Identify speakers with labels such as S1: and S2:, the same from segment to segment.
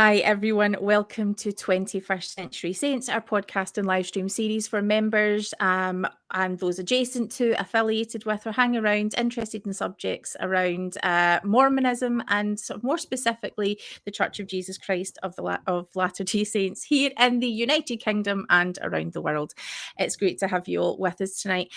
S1: Hi, everyone. Welcome to 21st Century Saints, our podcast and live stream series for members and those adjacent to, affiliated with, or hang around, interested in subjects around Mormonism and sort of more specifically the Church of Jesus Christ of Latter-day Saints here in the United Kingdom and around the world. It's great to have you all with us tonight.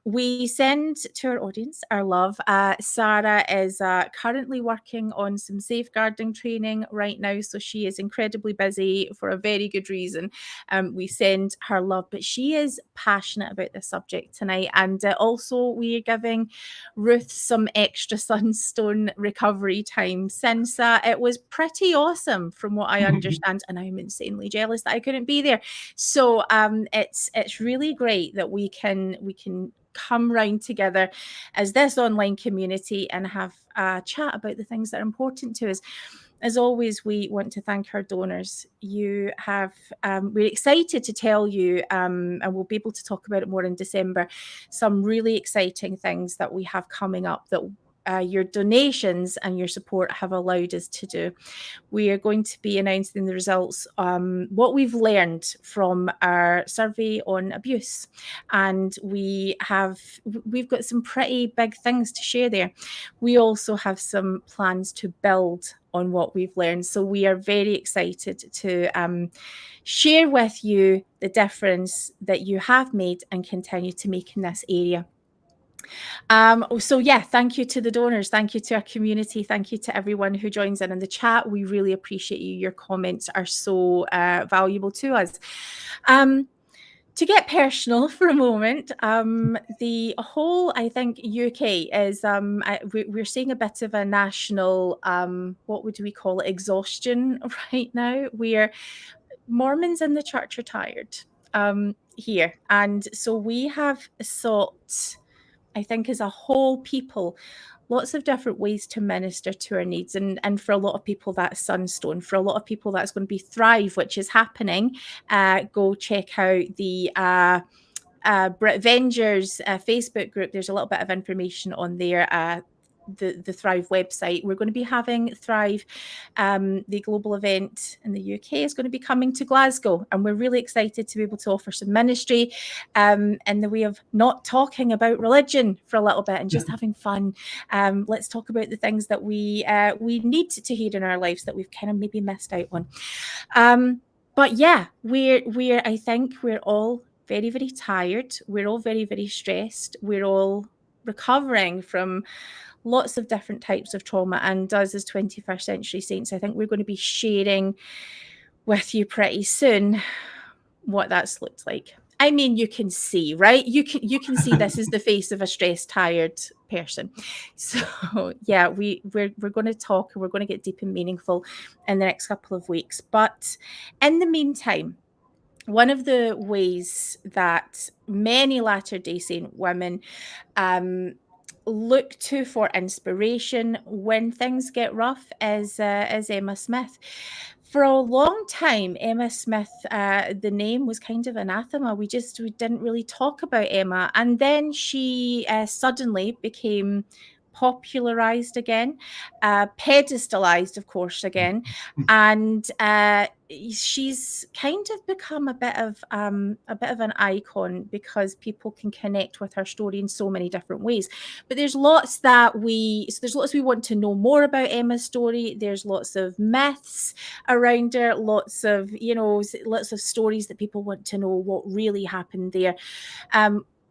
S1: We send to our audience our love. Sarah is currently working on some safeguarding training right now, so she is incredibly busy for a very good reason. We send her love, but she is passionate about this subject tonight, and also we are giving Ruth some extra sunstone recovery time since it was pretty awesome from what I understand, and I'm insanely jealous that I couldn't be there. So it's really great that we can come round together as this online community and have a chat about the things that are important to us. As always, we want to thank our donors. You have, we're excited to tell you, and we'll be able to talk about it more in December, some really exciting things that we have coming up that your donations and your support have allowed us to do. We are going to be announcing the results, what we've learned from our survey on abuse. And we've got some pretty big things to share there. We also have some plans to build on what we've learned. So we are very excited to share with you the difference that you have made and continue to make in this area. So yeah, thank you to the donors. Thank you to our community. Thank you to everyone who joins in the chat. We really appreciate you. Your comments are so valuable to us. To get personal for a moment, the whole, I think, UK is, we're seeing a bit of a national, what would we call it, exhaustion right now. Mormons in the church are tired here. And so we have sought, I think, as a whole people, lots of different ways to minister to our needs. And for a lot of people, that's Sunstone. For a lot of people, that's going to be Thrive, which is happening. Go check out the Brit Vengers Facebook group. There's a little bit of information on there. The Thrive website. We're going to be having Thrive, the global event in the UK is going to be coming to Glasgow, and we're really excited to be able to offer some ministry in the way of not talking about religion for a little bit and just having fun. Let's talk about the things that we need to hear in our lives that we've kind of maybe missed out on. But yeah, I think we're all very, very tired. We're all very, very stressed. We're all recovering from lots of different types of trauma, and us as 21st Century Saints, I think we're going to be sharing with you pretty soon what that's looked like. I mean, you can see, right? You can see this is the face of a stressed, tired person. So yeah, we're going to talk and we're going to get deep and meaningful in the next couple of weeks. But in the meantime, one of the ways that many Latter-day Saint women look to for inspiration when things get rough is Emma Smith. For a long time, Emma Smith, the name was kind of anathema. We didn't really talk about Emma. And then she suddenly became popularized again, pedestalized, of course, again. And she's kind of become a bit of an icon because people can connect with her story in so many different ways. But there's lots we want to know more about Emma's story. There's lots of myths around her, lots of stories that people want to know what really happened there.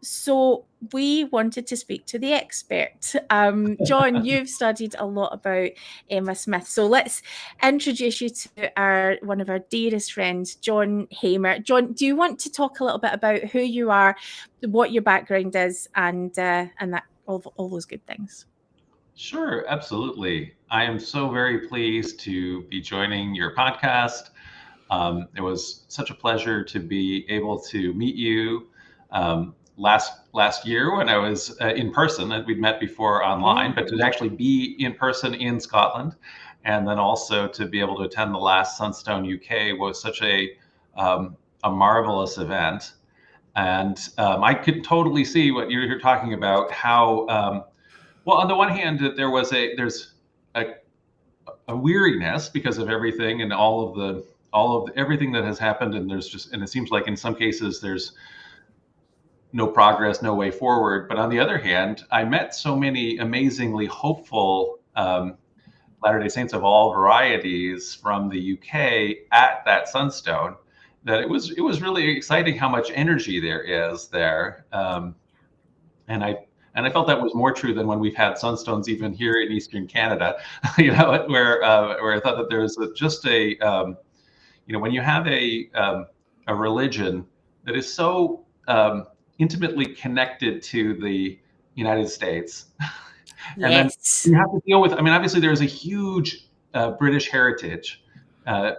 S1: So we wanted to speak to the expert. John, you've studied a lot about Emma Smith. So let's introduce you to one of our dearest friends, John Hamer. John, do you want to talk a little bit about who you are, what your background is, and that all those good things?
S2: Sure, absolutely. I am so very pleased to be joining your podcast. It was such a pleasure to be able to meet you last year when I was in person. We'd met before online, but to actually be in person in Scotland, and then also to be able to attend the last Sunstone UK was such a marvelous event. And I could totally see what you're talking about. How well, on the one hand, there's a a weariness because of everything and all of everything that has happened, and it seems like in some cases there's no progress, no way forward. But on the other hand, I met so many amazingly hopeful Latter-day Saints of all varieties from the UK at that Sunstone, that it was really exciting how much energy there is there. And I felt that was more true than when we've had Sunstones even here in Eastern Canada, where I thought that there's just a when you have a religion that is so intimately connected to the United States, and then
S1: Yes.
S2: you have to deal with, I mean, obviously there's a huge British heritage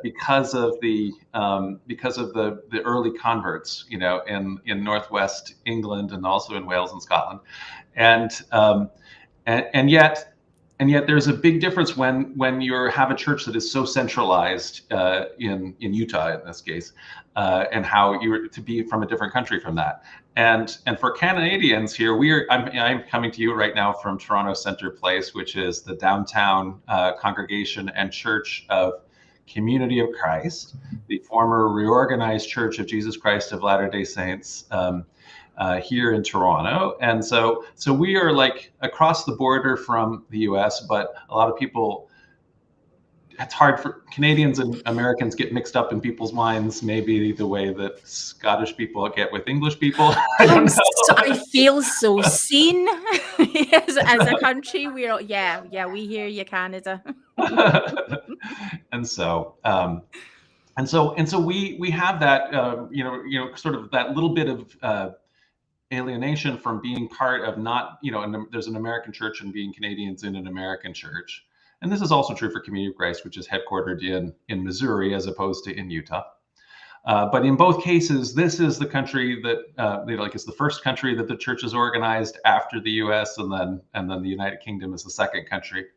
S2: because of the early converts, in Northwest England and also in Wales and Scotland, and yet there's a big difference when you have a church that is so centralized in Utah in this case, and how you're to be from a different country from that. And for Canadians here, I'm coming to you right now from Toronto Centre Place, which is the downtown congregation and church of Community of Christ, the former reorganized Church of Jesus Christ of Latter-day Saints here in Toronto. And so we are like across the border from the US, but a lot of people, it's hard for Canadians and Americans get mixed up in people's minds, maybe the way that Scottish people get with English people. I don't know.
S1: I feel so seen. as a country. We're we hear you, Canada.
S2: And so we have that sort of that little bit of alienation from being part of not, there's an American church and being Canadians in an American church. And this is also true for Community of Christ, which is headquartered in Missouri as opposed to in Utah. But in both cases, this is the country that it's the first country that the church is organized after the U.S. and then the United Kingdom is the second country.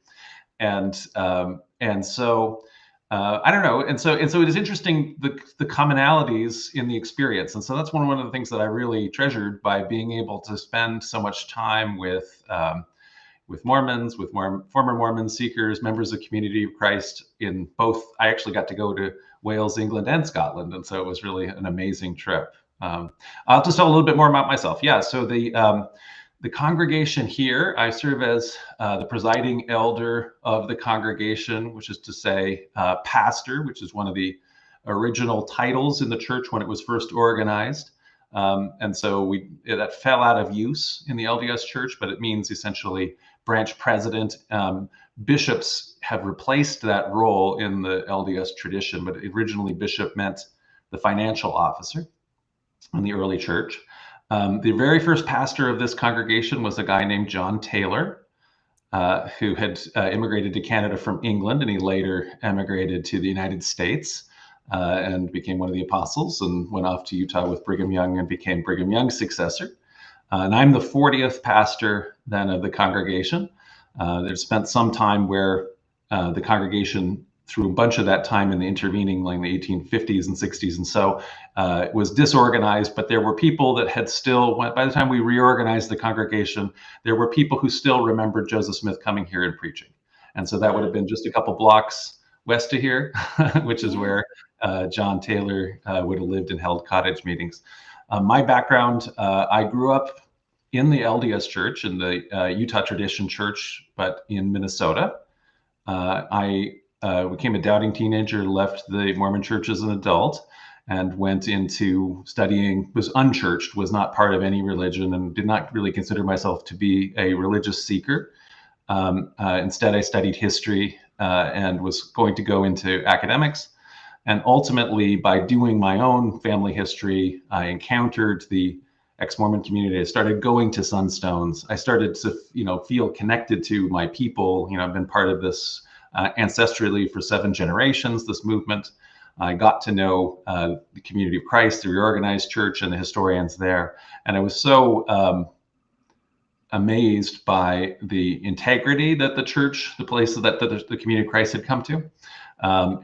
S2: And so I don't know. And so it is interesting, the commonalities in the experience. And so that's one of the things that I really treasured by being able to spend so much time with Mormons, with former Mormon seekers, members of Community of Christ in both. I actually got to go to Wales, England, and Scotland. And so it was really an amazing trip. I'll just tell a little bit more about myself. Yeah. So the congregation here, I serve as the presiding elder of the congregation, which is to say pastor, which is one of the original titles in the church when it was first organized. And so that fell out of use in the LDS church, but it means essentially branch president. Bishops have replaced that role in the LDS tradition, but originally bishop meant the financial officer in the early church. The very first pastor of this congregation was a guy named John Taylor, who had immigrated to Canada from England, and he later emigrated to the United States and became one of the apostles and went off to Utah with Brigham Young and became Brigham Young's successor. And I'm the 40th pastor then of the congregation. There's spent some time where the congregation, through a bunch of that time in the intervening, like the 1850s and 60s, and so it was disorganized, but there were people that had still, by the time we reorganized the congregation, there were people who still remembered Joseph Smith coming here and preaching. And so that would have been just a couple blocks west of here, which is where John Taylor would have lived and held cottage meetings. My background, I grew up in the LDS church, in the Utah Tradition Church, but in Minnesota. I became a doubting teenager, left the Mormon church as an adult, and went into studying, was unchurched, was not part of any religion, and did not really consider myself to be a religious seeker. Instead, I studied history and was going to go into academics. And ultimately, by doing my own family history, I encountered the ex-Mormon community. I started going to Sunstones. I started to, feel connected to my people. I've been part of this ancestrally for 7 generations, this movement. I got to know the Community of Christ, the reorganized church, and the historians there. And I was so amazed by the integrity that the church, the place that the Community of Christ had come to.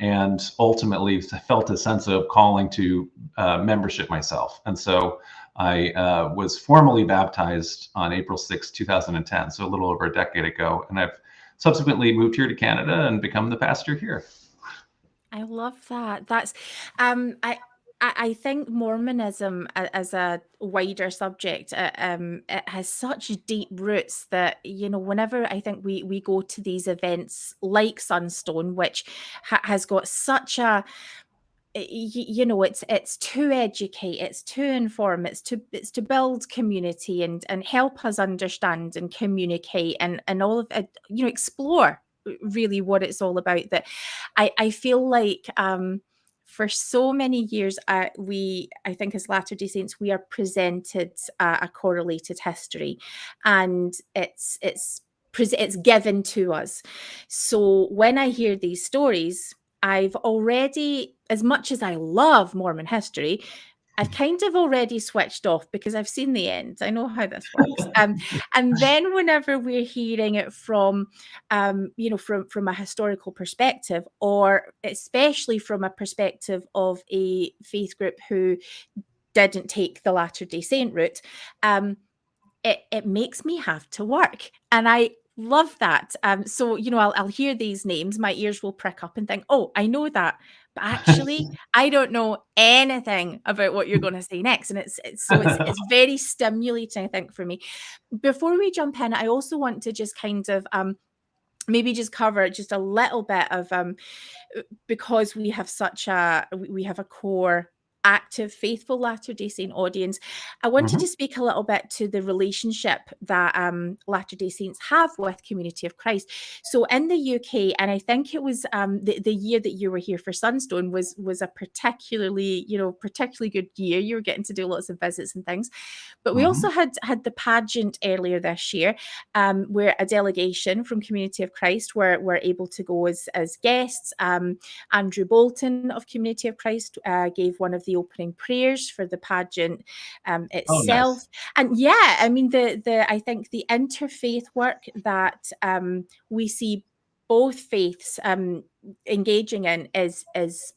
S2: And ultimately felt a sense of calling to membership myself. And so I was formally baptized on April 6, 2010, so a little over a decade ago. And I've subsequently moved here to Canada and become the pastor here.
S1: I love that. That's I think Mormonism as a wider subject, it has such deep roots that, you know, whenever I think we go to these events like Sunstone, which has got such a, you know, it's to educate, it's to inform, it's to build community and help us understand and communicate and all of it, you know, explore really what it's all about. That I feel like for so many years I think as Latter-day Saints we are presented a correlated history, and it's given to us. So when I hear these stories, I've already, as much as I love Mormon history, I've kind of already switched off because I've seen the end. I know how this works. And then whenever we're hearing it from, you know, from a historical perspective, or especially from a perspective of a faith group who didn't take the Latter-day Saint route, it makes me have to work. And I love that. So, you know, I'll hear these names, my ears will prick up and think, oh, I know that. But actually, I don't know anything about what you're going to say next. And it's very stimulating, I think, for me. Before we jump in, I also want to just kind of maybe just cover just a little bit of because we have a core active, faithful Latter-day Saint audience. I wanted to speak a little bit to the relationship that Latter-day Saints have with Community of Christ. So in the UK, and I think it was the year that you were here for Sunstone was a particularly good year. You were getting to do lots of visits and things. But we also had the pageant earlier this year, where a delegation from Community of Christ were able to go as guests. Andrew Bolton of Community of Christ gave one of the opening prayers for the pageant itself.
S2: Nice.
S1: And yeah, I mean, I think the interfaith work that we see both faiths engaging in is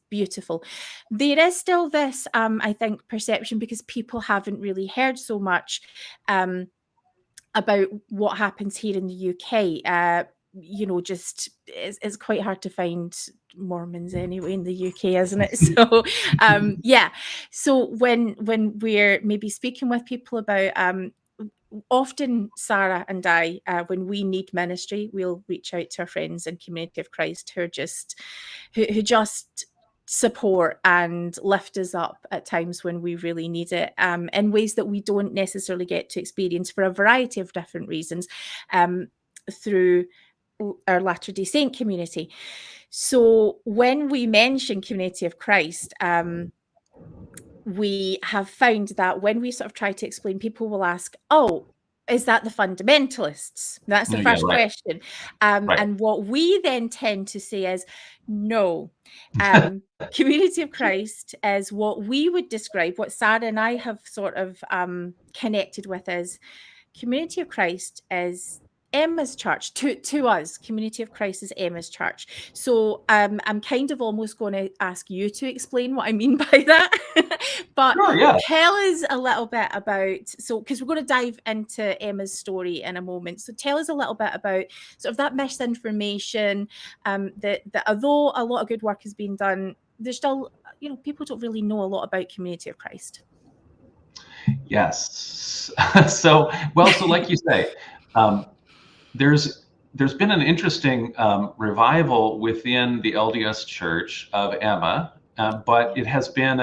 S1: beautiful. There is still this, I think, perception, because people haven't really heard so much about what happens here in the UK. You know, just it's quite hard to find Mormons anyway in the UK, isn't it? So yeah. So when we're maybe speaking with people about often Sarah and I, when we need ministry, we'll reach out to our friends in Community of Christ who just support and lift us up at times when we really need it, in ways that we don't necessarily get to experience for a variety of different reasons through our Latter-day Saint community. So when we mention Community of Christ, we have found that when we sort of try to explain, people will ask, oh, is that the fundamentalists? That's the first question. And what we then tend to say is, no, Community of Christ is what we would describe, what Sarah and I have sort of connected with as Community of Christ is Emma's church. To us, Community of Christ is Emma's church. So I'm kind of almost going to ask you to explain what I mean by that. But sure, yeah. Tell us a little bit about, so because we're going to dive into Emma's story in a moment. So tell us a little bit about sort of that misinformation, that although a lot of good work has been done, there's still, you know, people don't really know a lot about Community of Christ.
S2: Yes. So like you say, there's been an interesting revival within the LDS Church of Emma, but it has been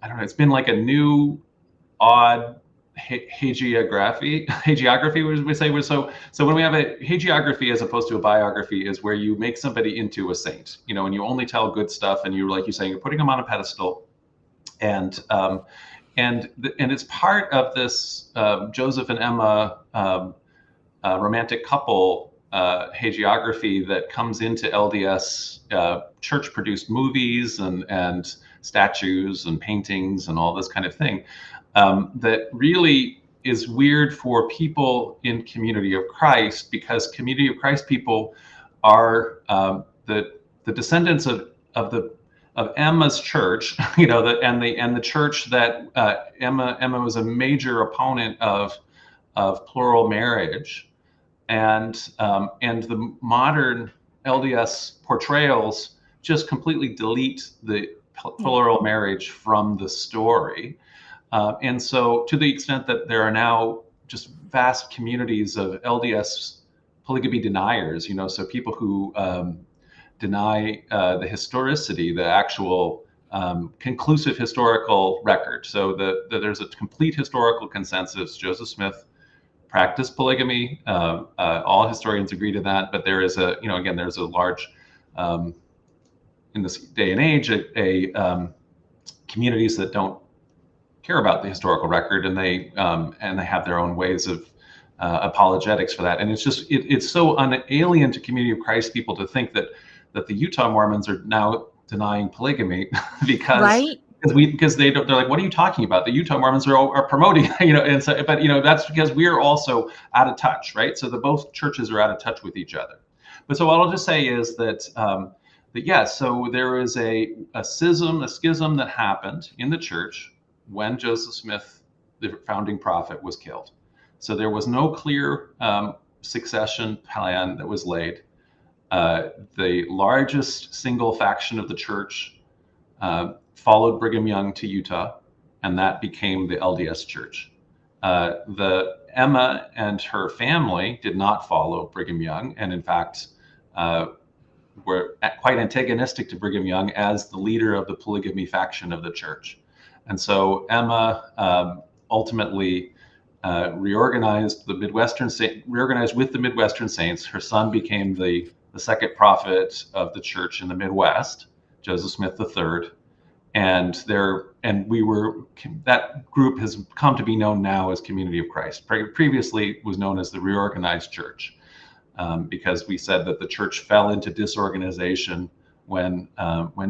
S2: I don't know, it's been like a new, odd hagiography, we say. So when we have a hagiography as opposed to a biography is where you make somebody into a saint, you know, and you only tell good stuff, and you, like you're saying, you're putting them on a pedestal, and it's part of this Joseph and Emma romantic couple hagiography that comes into LDS church-produced movies and statues and paintings and all this kind of thing, that really is weird for people in Community of Christ, because Community of Christ people are the descendants of Emma's church, you know, and the church that Emma was a major opponent of plural marriage, and the modern LDS portrayals just completely delete the plural marriage from the story. And so to the extent that there are now just vast communities of LDS polygamy deniers, so people who deny the historicity, the actual conclusive historical record. So there's a complete historical consensus. Joseph Smith practiced polygamy. All historians agree to that, but there is there's a large, in this day and age, communities that don't care about the historical record, and they have their own ways of apologetics for that. And it's so alien to Community of Christ people to think that the Utah Mormons are now denying polygamy because
S1: right.
S2: because they're like, what are you talking about? The Utah Mormons are promoting, and so, but that's because we are also out of touch, right? So both churches are out of touch with each other. But so what I'll just say is that yes, so there is a schism that happened in the church when Joseph Smith, the founding prophet, was killed. So there was no clear succession plan that was laid. The largest single faction of the church followed Brigham Young to Utah, and that became the LDS Church. The Emma and her family did not follow Brigham Young, and in fact were quite antagonistic to Brigham Young as the leader of the polygamy faction of the church. And so Emma ultimately reorganized with the Midwestern Saints. Her son became the second prophet of the church in the Midwest, Joseph Smith III. And that group has come to be known now as Community of Christ. Previously was known as the Reorganized Church, because we said that the church fell into disorganization when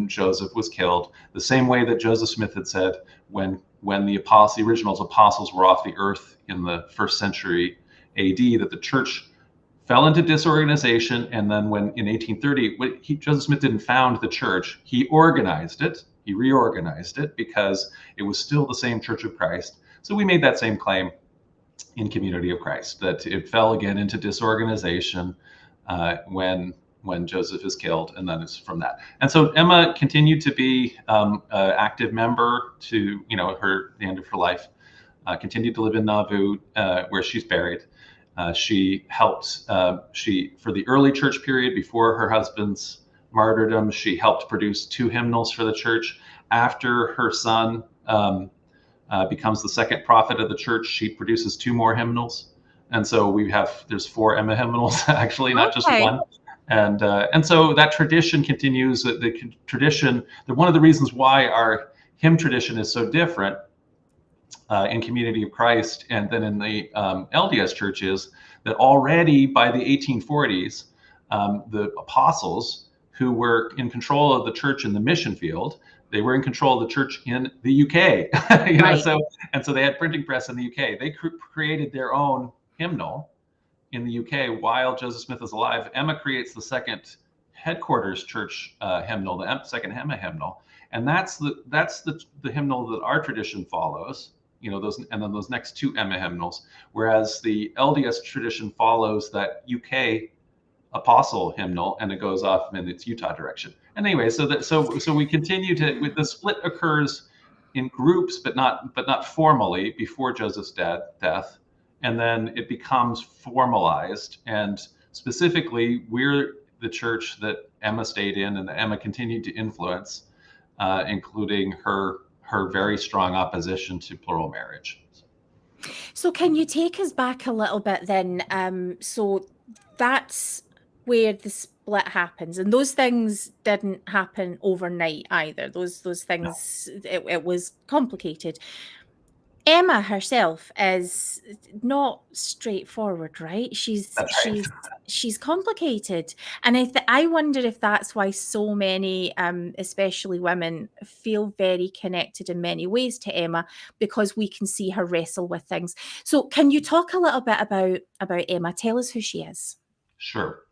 S2: Joseph was killed, the same way that Joseph Smith had said when the original apostles were off the earth in the 1st century AD, that the church fell into disorganization. And then when in 1830, Joseph Smith didn't found the church, he organized it, he reorganized it, because it was still the same Church of Christ. So we made that same claim in Community of Christ, that it fell again into disorganization when Joseph is killed, and then it's from that. And so Emma continued to be an active member to the end of her life. Continued to live in Nauvoo, where she's buried. She helped. For the early church period before her husband's martyrdom, she helped produce 2 hymnals for the church. After her son becomes the second prophet of the church, she produces 2 more hymnals. And so there's 4 Emma hymnals actually, not just one. And so that tradition continues. The tradition, one of the reasons why our hymn tradition is so different in Community of Christ and then in the LDS Church is that already by the 1840s, the apostles who were in control of the church in the mission field, they were in control of the church in the UK.
S1: Right.
S2: So they had printing press in the UK. They created their own hymnal in the UK while Joseph Smith is alive. Emma creates the second headquarters church hymnal, the second Emma hymnal, and that's the hymnal that our tradition follows. And then those next 2 Emma hymnals, whereas the LDS tradition follows that UK apostle hymnal, and it goes off in its Utah direction. And anyway, so we continue to. The split occurs in groups, but not formally before Joseph's death. And then it becomes formalized. And specifically, we're the church that Emma stayed in and that Emma continued to influence, including her very strong opposition to plural marriage.
S1: So can you take us back a little bit then? So that's where the split happens. And those things didn't happen overnight either. Those things, no. It was complicated. Emma herself is not straightforward, right? She's complicated, and I wonder if that's why so many, especially women, feel very connected in many ways to Emma, because we can see her wrestle with things. So, can you talk a little bit about Emma? Tell us who she is.
S2: Sure.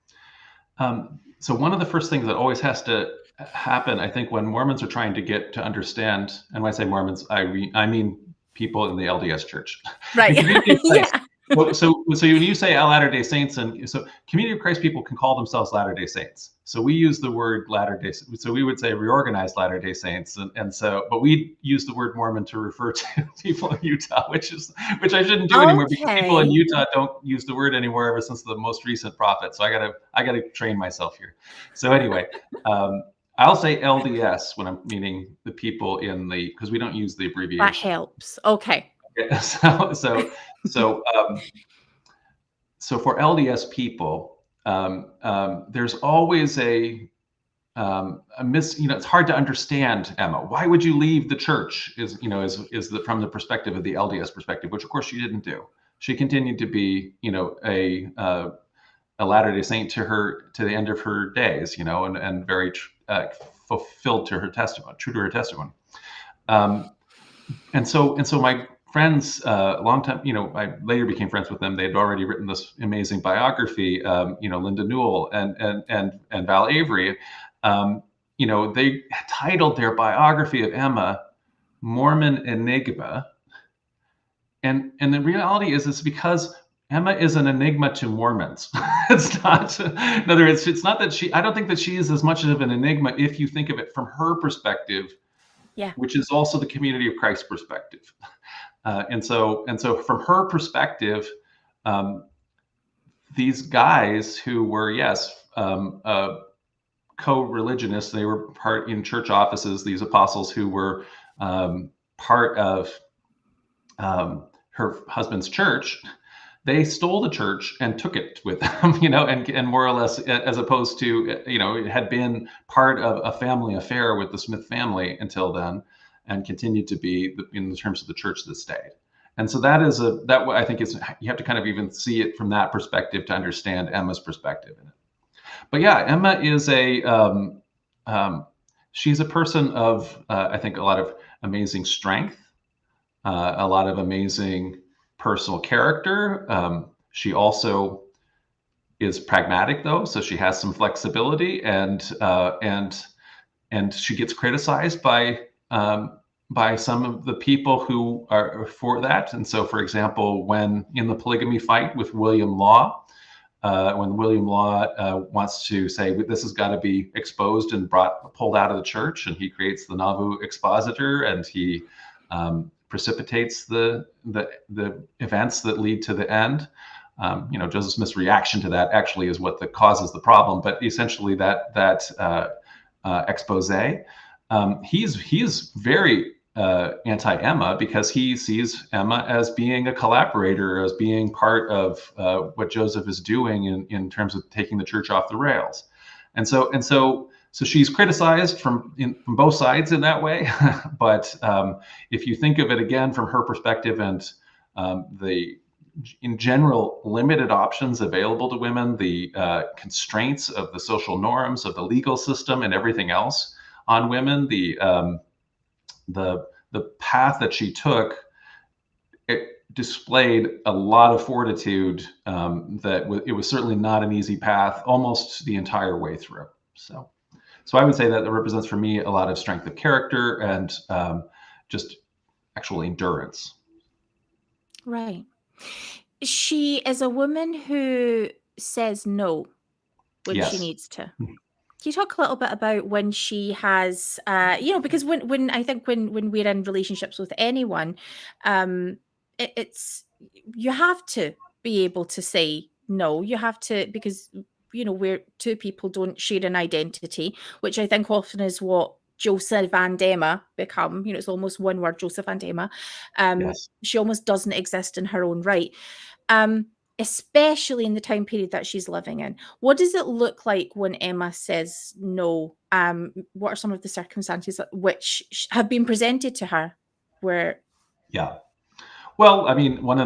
S2: So one of the first things that always has to happen, I think, when Mormons are trying to get to understand, and when I say Mormons, I mean people in the LDS Church.
S1: Right.
S2: Yeah. Well, so when you say Latter-day Saints, and so Community of Christ people can call themselves Latter-day Saints. So we use the word Latter-day. So we would say reorganized Latter-day Saints, and so, but we use the word Mormon to refer to people in Utah, which I shouldn't do anymore because people in
S1: Okay.
S2: Utah don't use the word anymore ever since the most recent prophet. So I gotta train myself here. So anyway, I'll say LDS when I'm meaning the people in the, because we don't use the
S1: That
S2: abbreviation.
S1: helps. Okay.
S2: Yeah, so so for LDS people, there's always it's hard to understand Emma. Why would you leave the church? From the perspective of the LDS perspective, which of course she didn't do. She continued to be, a Latter-day Saint to the end of her days, and very fulfilled to her testimony, true to her testimony. And so my friends, long time, I later became friends with them. They had already written this amazing biography, Linda Newell and Val Avery. They titled their biography of Emma Mormon Enigma. And the reality is, it's because Emma is an enigma to Mormons. It's not, in other words, it's not that I don't think that she is as much of an enigma if you think of it from her perspective,
S1: Yeah.
S2: which is also the Community of Christ perspective. And so from her perspective, these guys who were, yes, co-religionists, they were part in church offices, these apostles who were part of her husband's church, they stole the church and took it with them, and more or less, as opposed to, it had been part of a family affair with the Smith family until then, and continued to be in the terms of the church that stayed. And so that I think you have to kind of even see it from that perspective to understand Emma's perspective in it. But yeah, Emma is she's a person of, I think, a lot of amazing strength, a lot of amazing personal character. She also is pragmatic, though, so she has some flexibility, and she gets criticized by some of the people who are for that. And so, for example, when in the polygamy fight with William Law, when William Law wants to say this has got to be exposed and pulled out of the church, and he creates the Nauvoo Expositor, and he precipitates the events that lead to the end. Joseph Smith's reaction to that actually is what causes the problem, but essentially that expose, he's very anti-Emma, because he sees Emma as being a collaborator, as being part of what Joseph is doing in terms of taking the church off the rails. And so she's criticized from both sides in that way. But if you think of it again from her perspective, and the in general limited options available to women, the constraints of the social norms of the legal system and everything else on women, the path that she took, it displayed a lot of fortitude. It was certainly not an easy path almost the entire way through. So I would say that represents for me a lot of strength of character and just actual endurance.
S1: Right. She is a woman who says no when she
S2: Yes.
S1: needs to. Can you talk a little bit about when she has, because when I think when we're in relationships with anyone, it's you have to be able to say no. You have to, because where two people don't share an identity, which I think often is what Joseph and Emma become. It's almost one word, Joseph and Emma.
S2: Yes.
S1: She almost doesn't exist in her own right. Especially in the time period that she's living in. What does it look like when Emma says no? What are some of the circumstances which have been presented to her where?
S2: Yeah. Well, I mean, one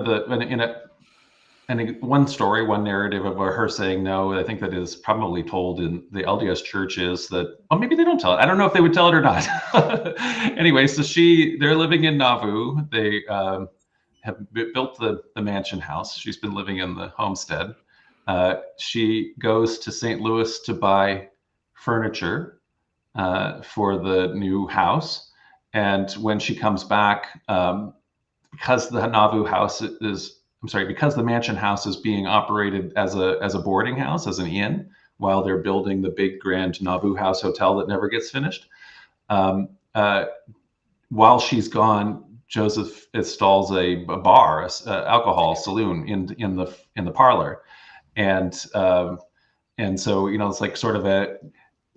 S2: story, one narrative of her saying no, I think that is probably told in the LDS church, is that, well, maybe they don't tell it. I don't know if they would tell it or not. Anyway, so they're living in Nauvoo. They have built the mansion house. She's been living in the homestead. She goes to St. Louis to buy furniture for the new house. And when she comes back, because the Nauvoo house is because the mansion house is being operated as a boarding house, as an inn, while they're building the big grand Nauvoo House hotel that never gets finished. Um, uh, while she's gone, Joseph installs a bar, alcohol saloon in the parlor, and so it's like sort of a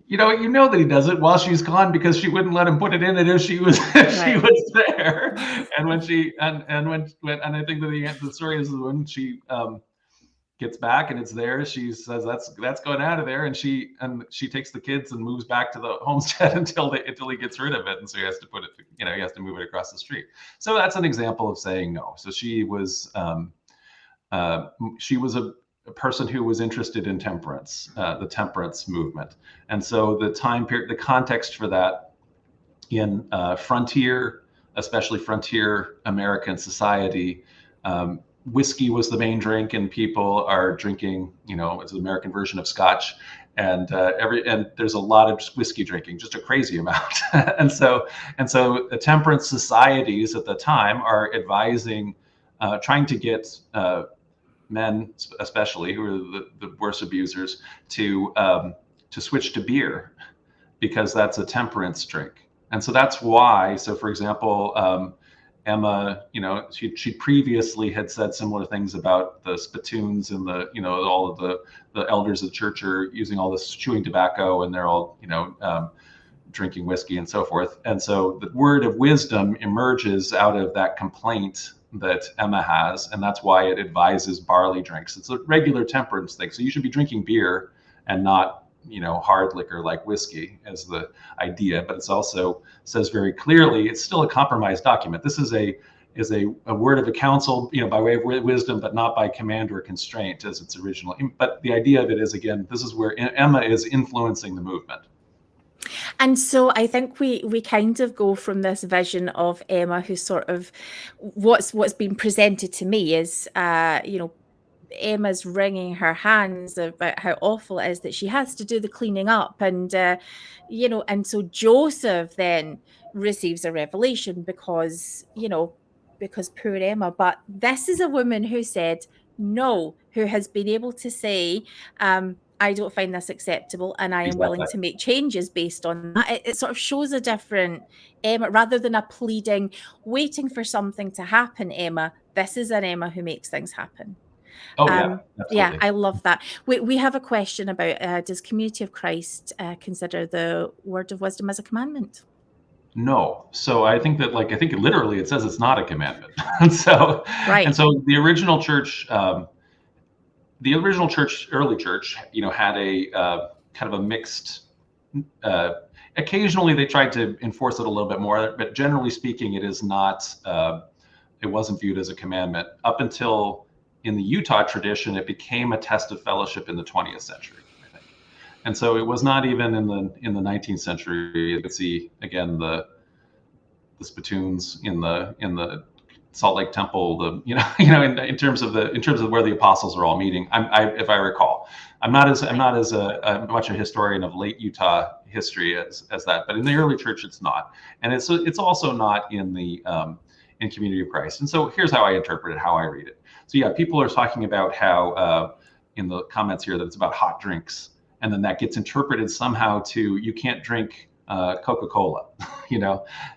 S2: that he does it while she's gone because she wouldn't let him put it in it if she was she was there. And when she and I think that the story is when she gets back and it's there, she says that's going out of there, and she takes the kids and moves back to the homestead until he gets rid of it, and so he has to put it, he has to move it across the street. So that's an example of saying no. So she was a person who was interested in temperance, the temperance movement. And so the time period, the context for that in frontier, especially frontier American society, whiskey was the main drink, and people are drinking, it's an American version of Scotch, and there's a lot of whiskey drinking, just a crazy amount. and so the temperance societies at the time are advising, trying to get men, especially, who are the worst abusers, to switch to beer, because that's a temperance drink. And so that's why. So, for example, Emma, she previously had said similar things about the spittoons and all of the elders of the church are using all this chewing tobacco, and they're all drinking whiskey and so forth. And so the word of wisdom emerges out of that complaint that Emma has, and that's why it advises barley drinks. It's a regular temperance thing. So you should be drinking beer and not hard liquor like whiskey as the idea. But it's also says very clearly it's still a compromise document. This is a word of a counsel, by way of wisdom, but not by command or constraint as its original. But the idea of it is, again, this is where Emma is influencing the movement.
S1: And so I think we kind of go from this vision of Emma, who sort of what's been presented to me is, Emma's wringing her hands about how awful it is that she has to do the cleaning up, and and so Joseph then receives a revelation because poor Emma. But this is a woman who said no, who has been able to say, I don't find this acceptable, and I am willing to make changes based on that. It sort of shows a different Emma, rather than a pleading, waiting for something to happen Emma. This is an Emma who makes things happen.
S2: Oh, yeah, absolutely.
S1: Yeah, I love that. We have a question about, does Community of Christ consider the word of wisdom as a commandment?
S2: No. So I think that, literally it says it's not a commandment. And so the original church, early church, had a kind of a mixed. Occasionally, they tried to enforce it a little bit more, but generally speaking, it is not. It wasn't viewed as a commandment up until, in the Utah tradition, it became a test of fellowship in the 20th century, I think. And so it was not even in the 19th century. You could see again the spittoons in the Salt Lake Temple, in terms of where the apostles are all meeting. If I recall, I'm not as much a historian of late Utah history as that, but in the early church it's not, and it's also not in the in Community of Christ. And so here's how I interpret it, how I read it. So yeah, people are talking about how in the comments here that it's about hot drinks, and then that gets interpreted somehow to you can't drink Coca-Cola,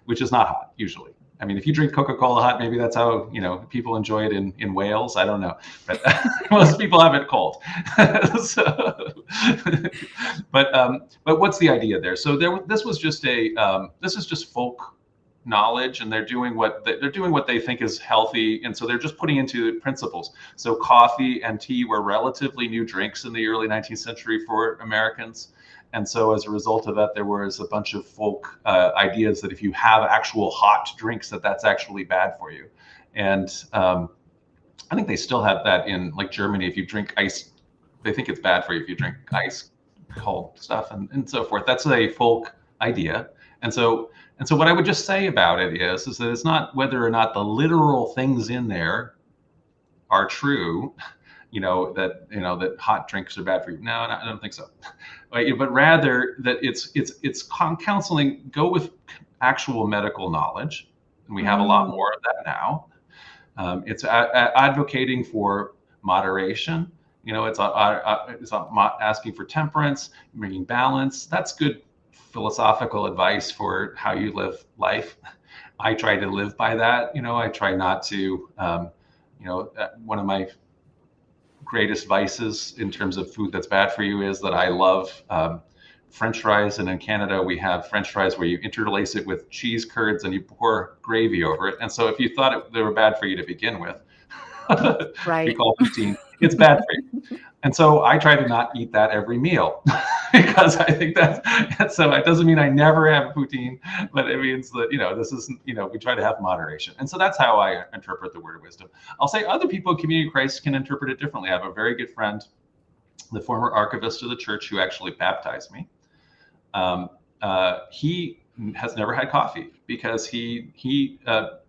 S2: which is not hot usually. I mean, if you drink Coca-Cola hot, maybe that's how people enjoy it in Wales. I don't know, but most people have it cold. But what's the idea there? So this is just folk knowledge, and they're doing what they think is healthy, and so they're just putting into principles. So coffee and tea were relatively new drinks in the early 19th century for Americans. And so as a result of that, there was a bunch of folk ideas that if you have actual hot drinks, that's actually bad for you. And I think they still have that in Germany. If you drink ice, they think it's bad for you if you drink ice cold stuff and so forth. That's a folk idea. And so what I would just say about it is that it's not whether or not the literal things in there are true. That hot drinks are bad for you. No, I don't think so. But rather that it's counseling. Go with actual medical knowledge, and we have a lot more of that now. It's advocating for moderation. It's asking for temperance, bringing balance. That's good philosophical advice for how you live life. I try to live by that. I try not to. One of my greatest vices in terms of food that's bad for you is that I love French fries, and in Canada we have French fries where you interlace it with cheese curds and you pour gravy over it. And so if you thought they were bad for you to begin with,
S1: Right.
S2: we call poutine, it's bad for you. And so I try to not eat that every meal because I think so it doesn't mean I never have poutine, but it means that, this isn't, we try to have moderation. And so that's how I interpret the word of wisdom. I'll say other people in Community of Christ can interpret it differently. I have a very good friend, the former archivist of the church who actually baptized me. He has never had coffee because he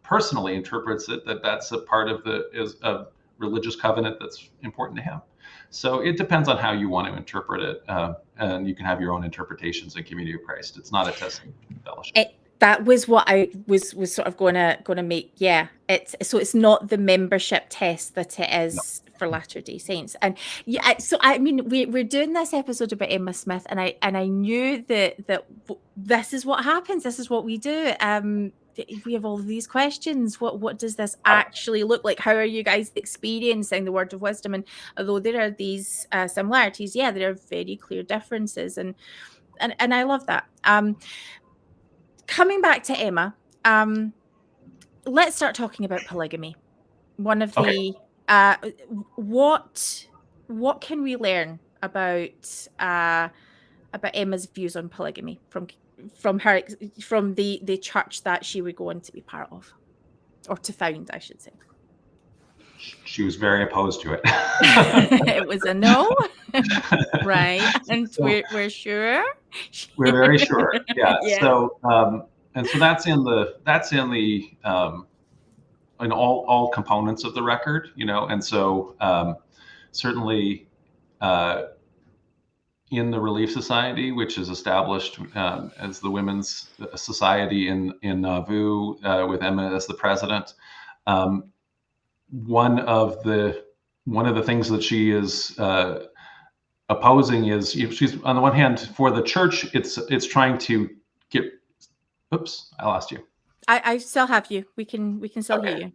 S2: personally interprets it that that's a part of a religious covenant that's important to him. So it depends on how you want to interpret it, and you can have your own interpretations in Community of Christ. It's not a testing fellowship.
S1: That was what I was sort of going to make. Yeah, it's not the membership test that it is for Latter-day Saints. And yeah, so I mean, we're doing this episode about Emma Smith, and I knew that this is what happens. This is what we do. We have all of these questions. What does this actually look like? How are you guys experiencing the word of wisdom? And although there are these similarities, yeah, there are very clear differences, and I love that. Coming back to Emma, let's start talking about polygamy. One of the what can we learn about Emma's views on polygamy from the church that she would go on to be part of, or to found, I should say?
S2: She was very opposed to it.
S1: It was a no, right? And so, we're sure.
S2: We're very sure. Yeah. Yeah. So and so that's in all components of the record, and so certainly in the Relief Society, which is established as the women's society in Nauvoo with Emma as the president. One of the things that she is opposing is, she's on the one hand, for the church, it's trying to get. Oops, I lost you.
S1: I still have you. We can still hear you.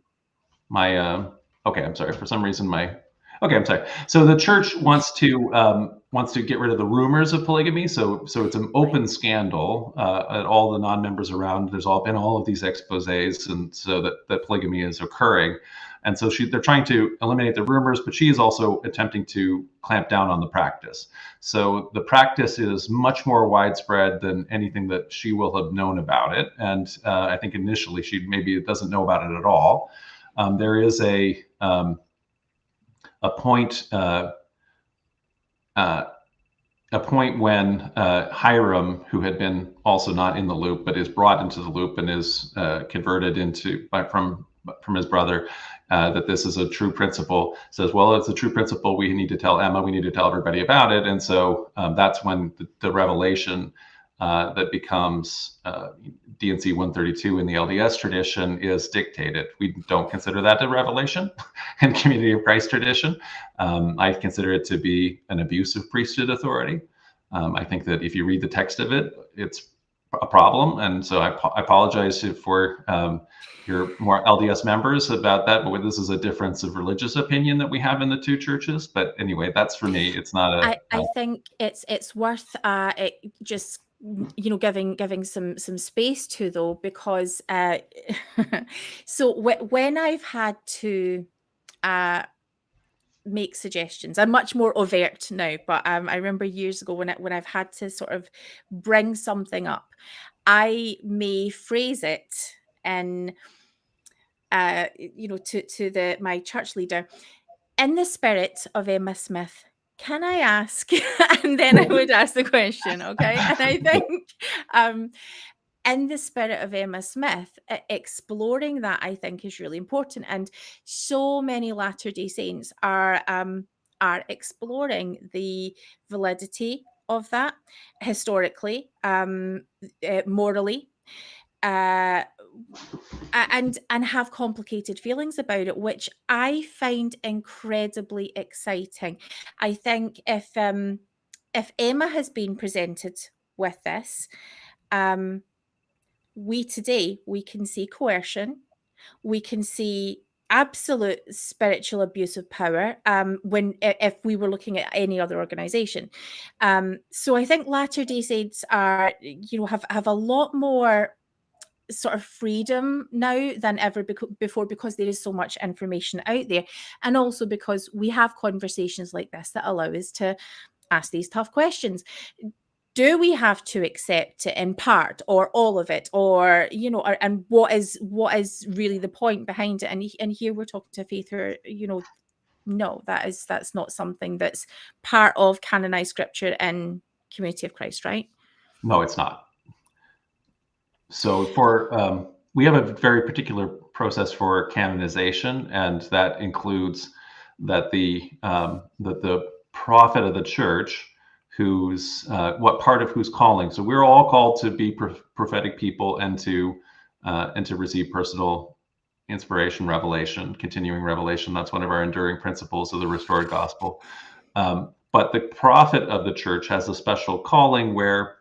S2: Okay, I'm sorry. For some reason, I'm sorry. So the church wants to get rid of the rumors of polygamy. So it's an open scandal at all the non-members around. There's been all of these exposés, and so that polygamy is occurring. And so they're trying to eliminate the rumors, but she is also attempting to clamp down on the practice. So the practice is much more widespread than anything that she will have known about it. And I think initially she maybe doesn't know about it at all. There is a point when Hiram, who had been also not in the loop, but is brought into the loop and is converted from his brother, that this is a true principle, says, well, it's a true principle. We need to tell Emma, we need to tell everybody about it. And so that's when the revelation that becomes D&C 132 in the LDS tradition is dictated. We don't consider that a revelation in Community of Christ tradition. I consider it to be an abuse of priesthood authority. I think that if you read the text of it, it's a problem. And so I apologize for your more LDS members about that, but this is a difference of religious opinion that we have in the two churches. But anyway, that's for me. It's not
S1: I think it's worth just giving some space to, though, because so when I've had to make suggestions, I'm much more overt now, but I remember years ago when I've had to sort of bring something up, I may phrase it in to my church leader, in the spirit of Emma Smith, can I ask? And then I would ask the question, okay? And I think in the spirit of Emma Smith, exploring that, I think, is really important. And so many Latter-day Saints are exploring the validity of that historically, morally, and have complicated feelings about it, which I find incredibly exciting. I think if Emma has been presented with this, we can see coercion, we can see absolute spiritual abuse of power, if we were looking at any other organization. So I think Latter-day Saints are, have a lot more sort of freedom now than ever before, because there is so much information out there, and also because we have conversations like this that allow us to ask these tough questions. Do we have to accept it in part or all of it, or and what is really the point behind it? And here we're talking to Faith, who no, that's not something that's part of canonized scripture in Community of Christ, right?
S2: No, it's not. So we have a very particular process for canonization, and that includes that the prophet of the church, who's calling. So we're all called to be prophetic people and to receive personal inspiration, revelation, continuing revelation. That's one of our enduring principles of the restored gospel. But the prophet of the church has a special calling where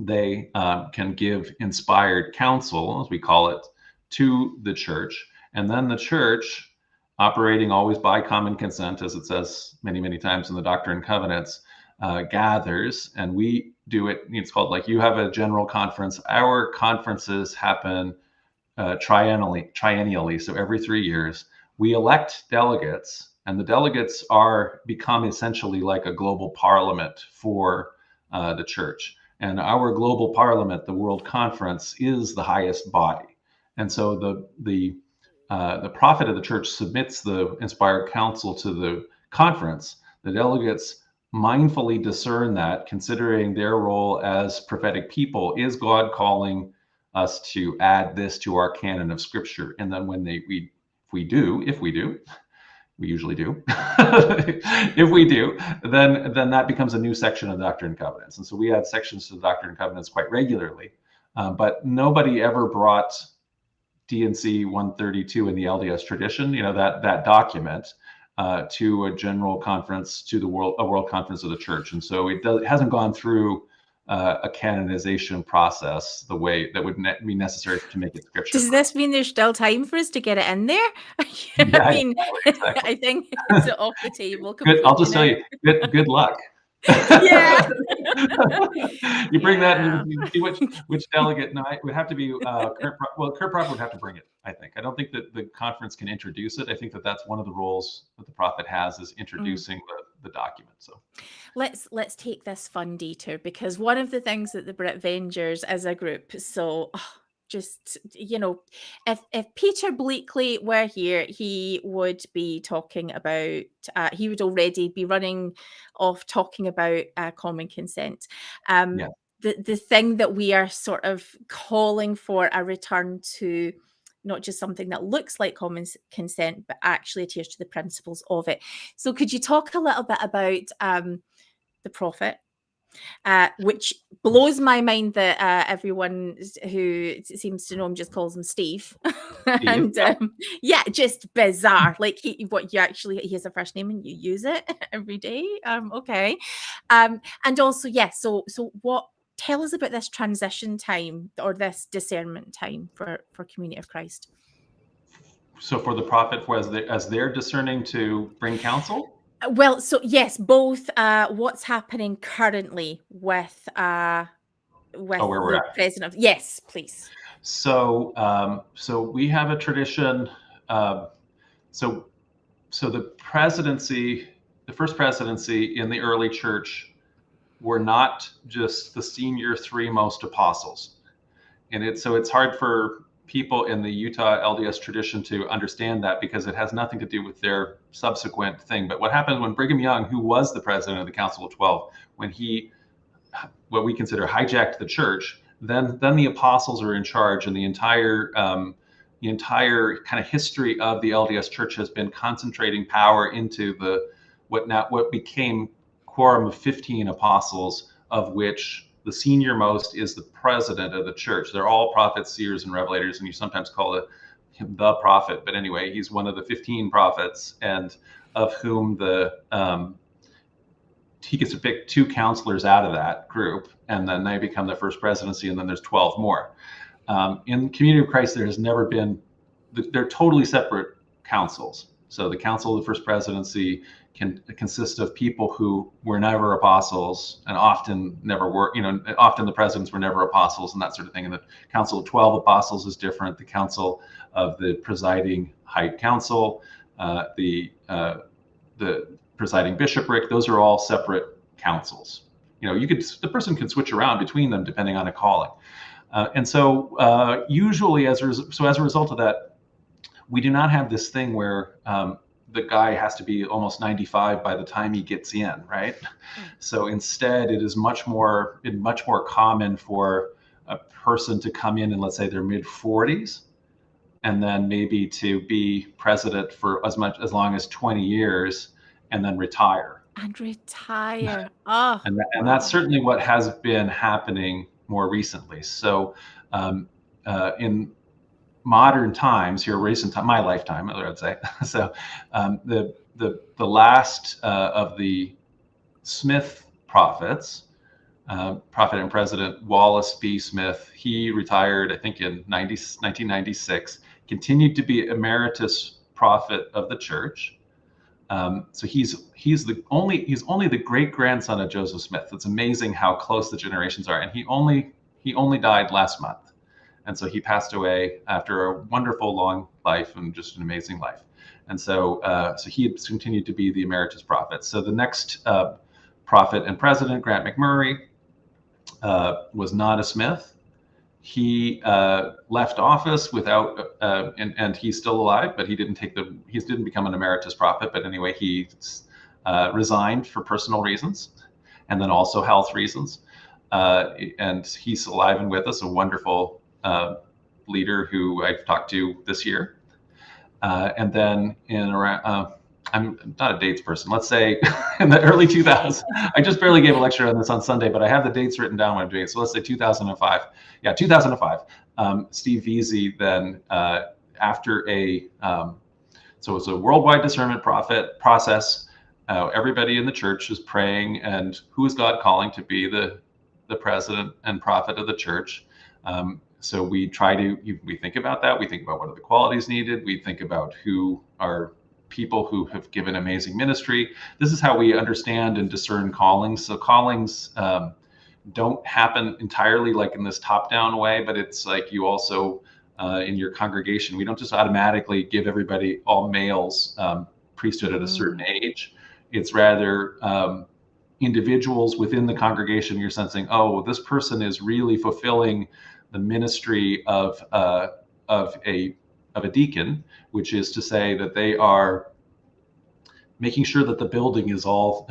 S2: they can give inspired counsel, as we call it, to the church. And then the church, operating always by common consent, as it says many, many times in the Doctrine and Covenants, gathers, and we do it. It's called, like, you have a general conference. Our conferences happen triennially, so every 3 years. We elect delegates, and the delegates become essentially like a global parliament for the church. And our global parliament, the World Conference, is the highest body. And so the prophet of the church submits the inspired counsel to the conference. The delegates mindfully discern that, considering their role as prophetic people, is God calling us to add this to our canon of scripture? And then when if we do, we usually do. If we do, then that becomes a new section of the Doctrine and Covenants. And so we add sections to the Doctrine and Covenants quite regularly. But nobody ever brought D&C 132 in the LDS tradition, that document, to a general conference, to a world conference of the church. And so it hasn't gone through a canonization process the way that would be necessary to make it scripture.
S1: Does this mean there's still time for us to get it in there?
S2: Yeah,
S1: I mean,
S2: exactly.
S1: I think it's off the table.
S2: Good. I'll just tell you, good luck.
S1: Yeah.
S2: You bring that and you see which delegate. No, it would have to be Kurt Prophet would have to bring it, I think. I don't think that the conference can introduce it. I think that that's one of the roles that the prophet has, is introducing the document. So
S1: let's take this fun detour, because one of the things that the Brit Vengers as a group, so just, if Peter Bleakley were here, he would be talking about, he would already be running off talking about common consent.
S2: Yeah.
S1: The thing that we are sort of calling for a return to, not just something that looks like common consent, but actually adheres to the principles of it. So could you talk a little bit about the prophet? Which blows my mind that everyone who seems to know him just calls him Steve. And just bizarre. Like, he has a first name and you use it every day. Okay. And also, so what? Tell us about this transition time, or this discernment time for Community of Christ.
S2: So for the prophet, as they're discerning to bring counsel?
S1: Well, so yes, both what's happening currently with
S2: where we're
S1: the
S2: at.
S1: president of, yes, please.
S2: So we have a tradition. So the presidency, the first presidency in the early church, were not just the senior 3 most apostles. And it's hard for people in the Utah LDS tradition to understand that, because it has nothing to do with their subsequent thing. But what happened when Brigham Young, who was the president of the Council of 12, when he, what we consider, hijacked the church, then the apostles are in charge, and the entire kind of history of the LDS church has been concentrating power into what became quorum of 15 apostles, of which the senior most is the president of the church. They're all prophets, seers, and revelators, and you sometimes call him the prophet. But anyway, he's one of the 15 prophets, and of whom he gets to pick 2 counselors out of that group, and then they become the first presidency, and then there's 12 more. In Community of Christ, there has never been, they're totally separate councils. So the Council of the First Presidency can consist of people who were never apostles and often never were, often the presidents were never apostles and that sort of thing. And the Council of 12 Apostles is different. The Council of the Presiding High Council, the Presiding Bishopric, those are all separate councils. The person can switch around between them depending on a calling. And so usually as a result of that, we do not have this thing where the guy has to be almost 95 by the time he gets in, right? So instead, it is much more common for a person to come in let's say their mid 40s, and then maybe to be president for as long as 20 years, and then retire.
S1: Oh,
S2: and that's certainly what has been happening more recently. So in modern times, my lifetime, I would say. So the last of the Smith prophets, prophet and president Wallace B. Smith, he retired, I think, in 1996. Continued to be emeritus prophet of the church. So he's only the great grandson of Joseph Smith. It's amazing how close the generations are, and he only died last month. And so he passed away after a wonderful long life and just an amazing life. And so he has continued to be the emeritus prophet. So the next prophet and president, Grant McMurray, was not a Smith. He left office without, and he's still alive, but he didn't become an emeritus prophet. But anyway, he resigned for personal reasons, and then also health reasons. And he's alive and with us, a wonderful leader who I've talked to this year. And then in around, I'm not a dates person, let's say in the early 2000s, I just barely gave a lecture on this on Sunday, but I have the dates written down when I'm doing it. So let's say 2005. Yeah, 2005. Steve Veazey then, after so it's a worldwide discernment process. Everybody in the church is praying, and who is God calling to be the president and prophet of the church? So we think about that. We think about what are the qualities needed. We think about who are people who have given amazing ministry. This is how we understand and discern callings. So callings don't happen entirely like in this top-down way, but it's like you also, in your congregation, we don't just automatically give everybody, all males, priesthood at a certain age. It's rather individuals within the congregation. You're sensing, oh, this person is really fulfilling the ministry of a deacon, which is to say that they are making sure that the building is all,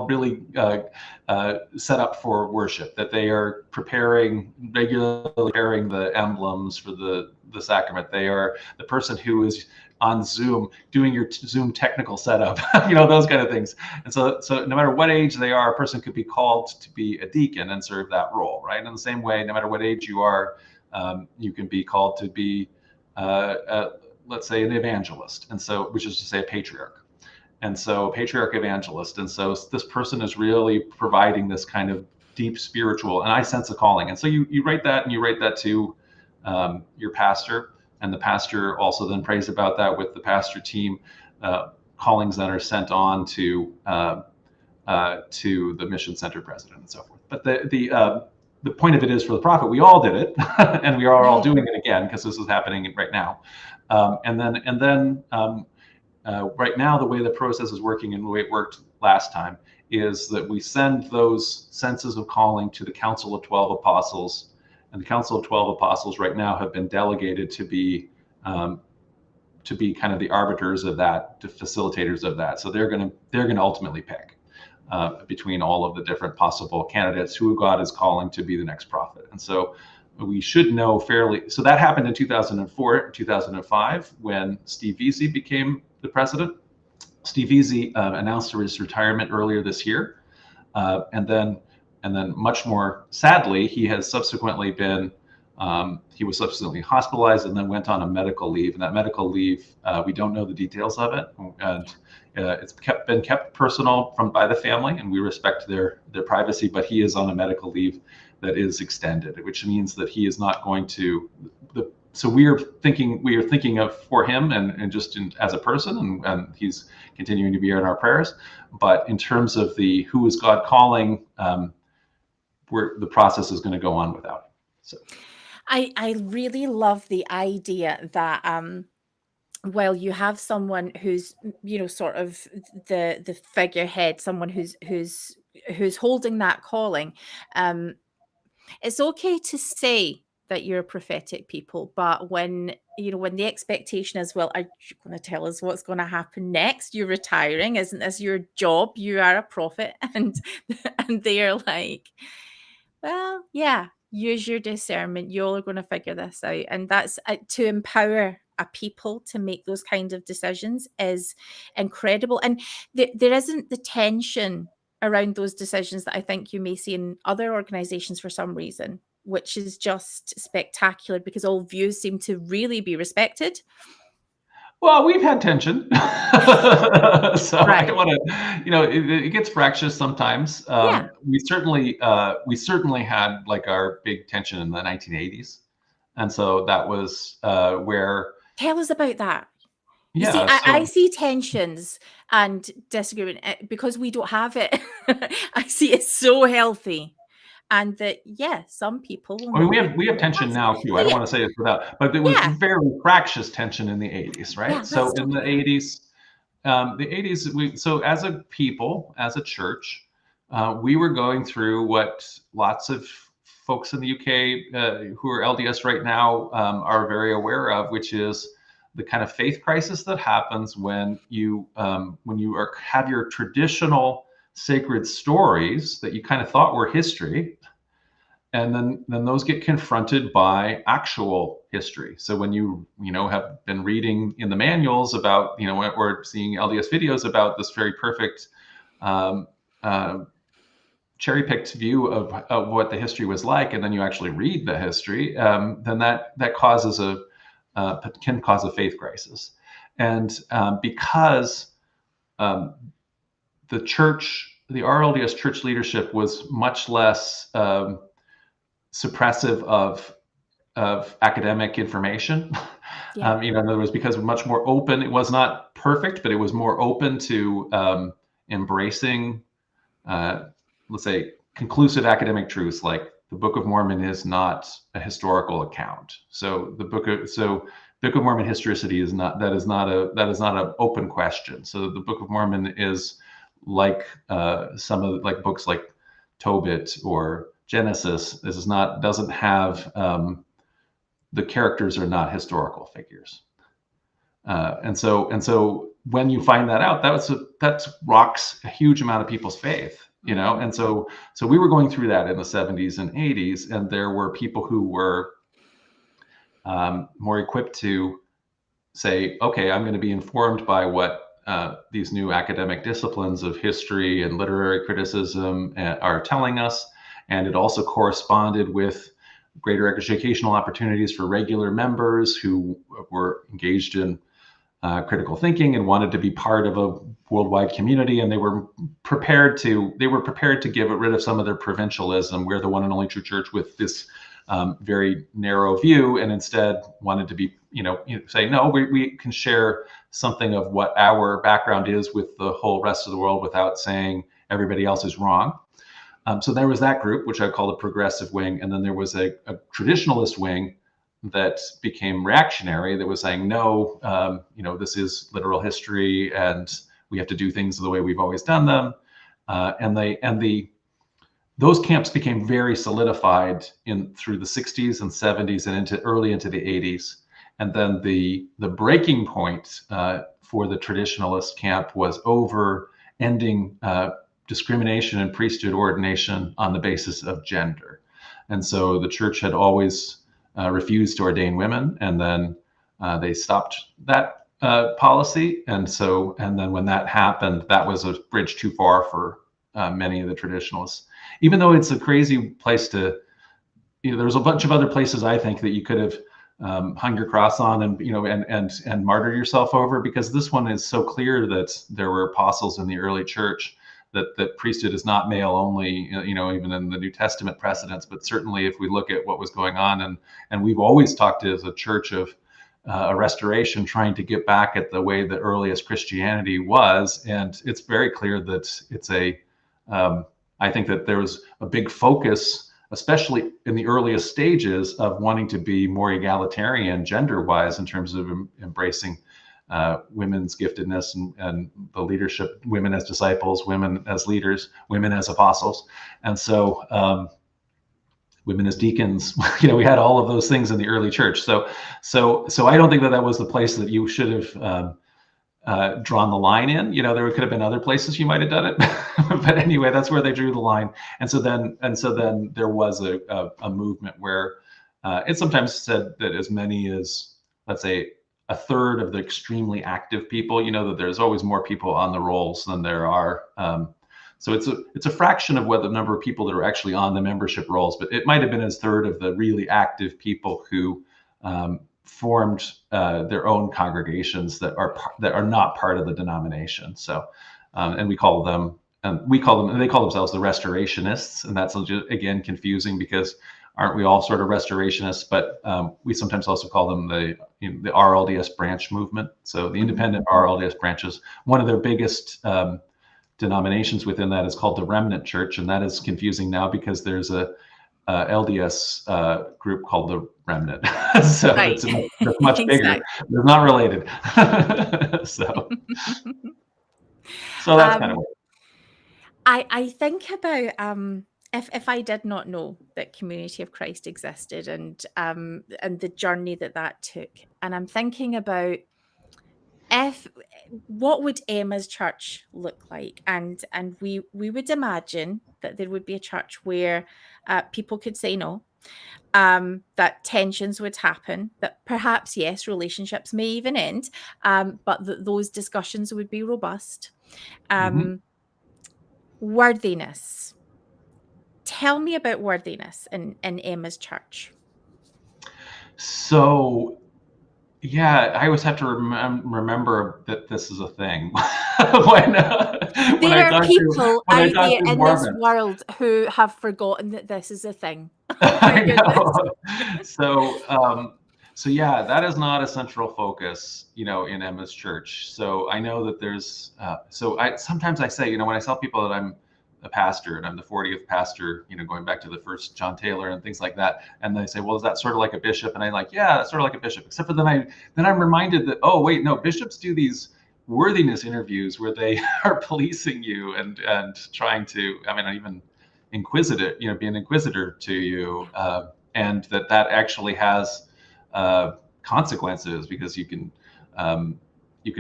S2: really set up for worship, that they are regularly preparing the emblems for the sacrament. They are the person who is on Zoom doing your Zoom technical setup, those kind of things. And so no matter what age they are, a person could be called to be a deacon and serve that role, right? In the same way, no matter what age you are, you can be called to be, let's say, an evangelist, and so, which is to say, a patriarch. And so, patriarch evangelist. And so, this person is really providing this kind of deep spiritual, and I sense a calling. And so, you write that, and you write that to your pastor, and the pastor also then prays about that with the pastor team, callings that are sent on to the mission center president and so forth. But the point of it is, for the prophet, we all did it, and we are all doing it again because this is happening right now. And then right now, the way the process is working and the way it worked last time is that we send those senses of calling to the Council of 12 Apostles, and the Council of 12 Apostles right now have been delegated to be kind of the arbiters of that, the facilitators of that. So they're going to ultimately pick between all of the different possible candidates who God is calling to be the next prophet. And so we should know fairly. So that happened in 2004, 2005, when Steve Veazey became the president. Steve Veazey announced his retirement earlier this year. And then And then much more sadly, he has subsequently been, he was subsequently hospitalized and then went on a medical leave. And that medical leave, we don't know the details of it. And it's been kept personal by the family, and we respect their privacy, but he is on a medical leave that is extended, which means that he is not going to, so we are thinking of for him and just as a person, and he's continuing to be in our prayers. But in terms of the who is God calling, the process is going to go on without him. So
S1: I really love the idea that well, you have someone who's, sort of the figurehead, someone who's holding that calling. It's okay to say that you're prophetic people, but when the expectation is, well, are you going to tell us what's going to happen next? You're retiring, isn't this your job? You are a prophet, and they're like, well, yeah, use your discernment. You're all going to figure this out. And that's to empower a people to make those kind of decisions is incredible. And there isn't the tension around those decisions that I think you may see in other organizations for some reason, which is just spectacular because all views seem to really be respected.
S2: Well, we've had tension. So I
S1: Right.
S2: don't want to, it gets fractious sometimes.
S1: Yeah.
S2: We certainly had like our big tension in the 1980s. And so that was where,
S1: Tell us about that. You see,
S2: yeah.
S1: I
S2: So
S1: see tensions and disagreement because we don't have it. I see it so healthy. And that, yeah, some people will
S2: I mean,
S1: not be
S2: we have tension now too. I
S1: so
S2: don't
S1: yeah,
S2: want to say it without, but it was
S1: yeah,
S2: very fractious tension in the 80s,
S1: yeah,
S2: right? So
S1: let's
S2: in
S1: talk
S2: the
S1: about that.
S2: 80s, so as a people, as a church, we were going through what lots of folks in the UK who are LDS right now are very aware of, which is the kind of faith crisis that happens when you have your traditional sacred stories that you kind of thought were history, and then those get confronted by actual history. So when you have been reading in the manuals about or seeing LDS videos about this very perfect um, cherry-picked view of what the history was like, and then you actually read the history, then that causes can cause a faith crisis. And because the RLDS church leadership was much less suppressive of academic information.
S1: Yeah.
S2: In other words, because it was much more open. It was not perfect, but it was more open to embracing, let's say, conclusive academic truths, like the Book of Mormon is not a historical account. So Book of Mormon historicity is not an open question. So the Book of Mormon is like some of like books like Tobit or Genesis. Doesn't have the characters are not historical figures, and so when you find that out, that rocks a huge amount of people's faith, and so we were going through that in the 70s and 80s, and there were people who were more equipped to say, okay, I'm going to be informed by what these new academic disciplines of history and literary criticism are telling us. And it also corresponded with greater educational opportunities for regular members who were engaged in critical thinking and wanted to be part of a worldwide community. And they were prepared to give rid of some of their provincialism. We're the one and only true church with this very narrow view, and instead wanted to be, say, no, we can share something of what our background is with the whole rest of the world without saying everybody else is wrong. So there was that group, which I call the progressive wing. And then there was a traditionalist wing that became reactionary, that was saying, no, this is literal history and we have to do things the way we've always done them. Those camps became very solidified through the 60s and 70s and early into the 80s. And then the breaking point for the traditionalist camp was over ending discrimination in priesthood ordination on the basis of gender. And so the church had always refused to ordain women, and then they stopped that policy. And then when that happened, that was a bridge too far for many of the traditionalists. even though it's a crazy place to, there's a bunch of other places I think that you could have hung your cross on and, and martyr yourself over, because this one is so clear that there were apostles in the early church, that priesthood is not male only, even in the New Testament precedents, but certainly if we look at what was going on, and we've always talked as a church of a restoration, trying to get back at the way the earliest Christianity was. And it's very clear that it's I think that there was a big focus, especially in the earliest stages, of wanting to be more egalitarian gender-wise in terms of embracing women's giftedness and the leadership, women as disciples, women as leaders, women as apostles. And so women as deacons, we had all of those things in the early church. So I don't think that was the place that you should have drawn the line in. There could have been other places you might have done it, but anyway, that's where they drew the line. And so then there was a movement where it's sometimes said that as many as, let's say, a third of the extremely active people, that there's always more people on the rolls than there are. So it's a fraction of what the number of people that are actually on the membership rolls, but it might have been a third of the really active people who formed their own congregations that are not part of the denomination. So, and they call themselves the Restorationists, and that's again confusing because aren't we all sort of restorationists? But we sometimes also call them the RLDS branch movement. So the independent RLDS branches, one of their biggest denominations within that is called the Remnant Church, and that is confusing now because there's a LDS group called the Remnant. So right. It's much bigger. They're not related. so that's kind of what
S1: I think about if I did not know that Community of Christ existed and the journey that took, and I'm thinking about what would Emma's church look like, and we would imagine that there would be a church where people could say no, that tensions would happen, that perhaps, yes, relationships may even end, but that those discussions would be robust. Worthiness. Tell me about worthiness in Emma's church.
S2: So, yeah, I always have to remember that this is a thing.
S1: There are people out there in this world who have forgotten that this is a thing.
S2: I know. So yeah, that is not a central focus, in Emma's church. So I know that there's. Sometimes I say, when I tell people that I'm a pastor and I'm the 40th pastor, going back to the first John Taylor and things like that, and they say, well, is that sort of like a bishop? And I'm like, yeah, that's sort of like a bishop. Except for then I'm reminded that, oh wait, no, bishops do these worthiness interviews where they are policing you and trying to, even inquisitive, be an inquisitor to you, and that actually has consequences, because you can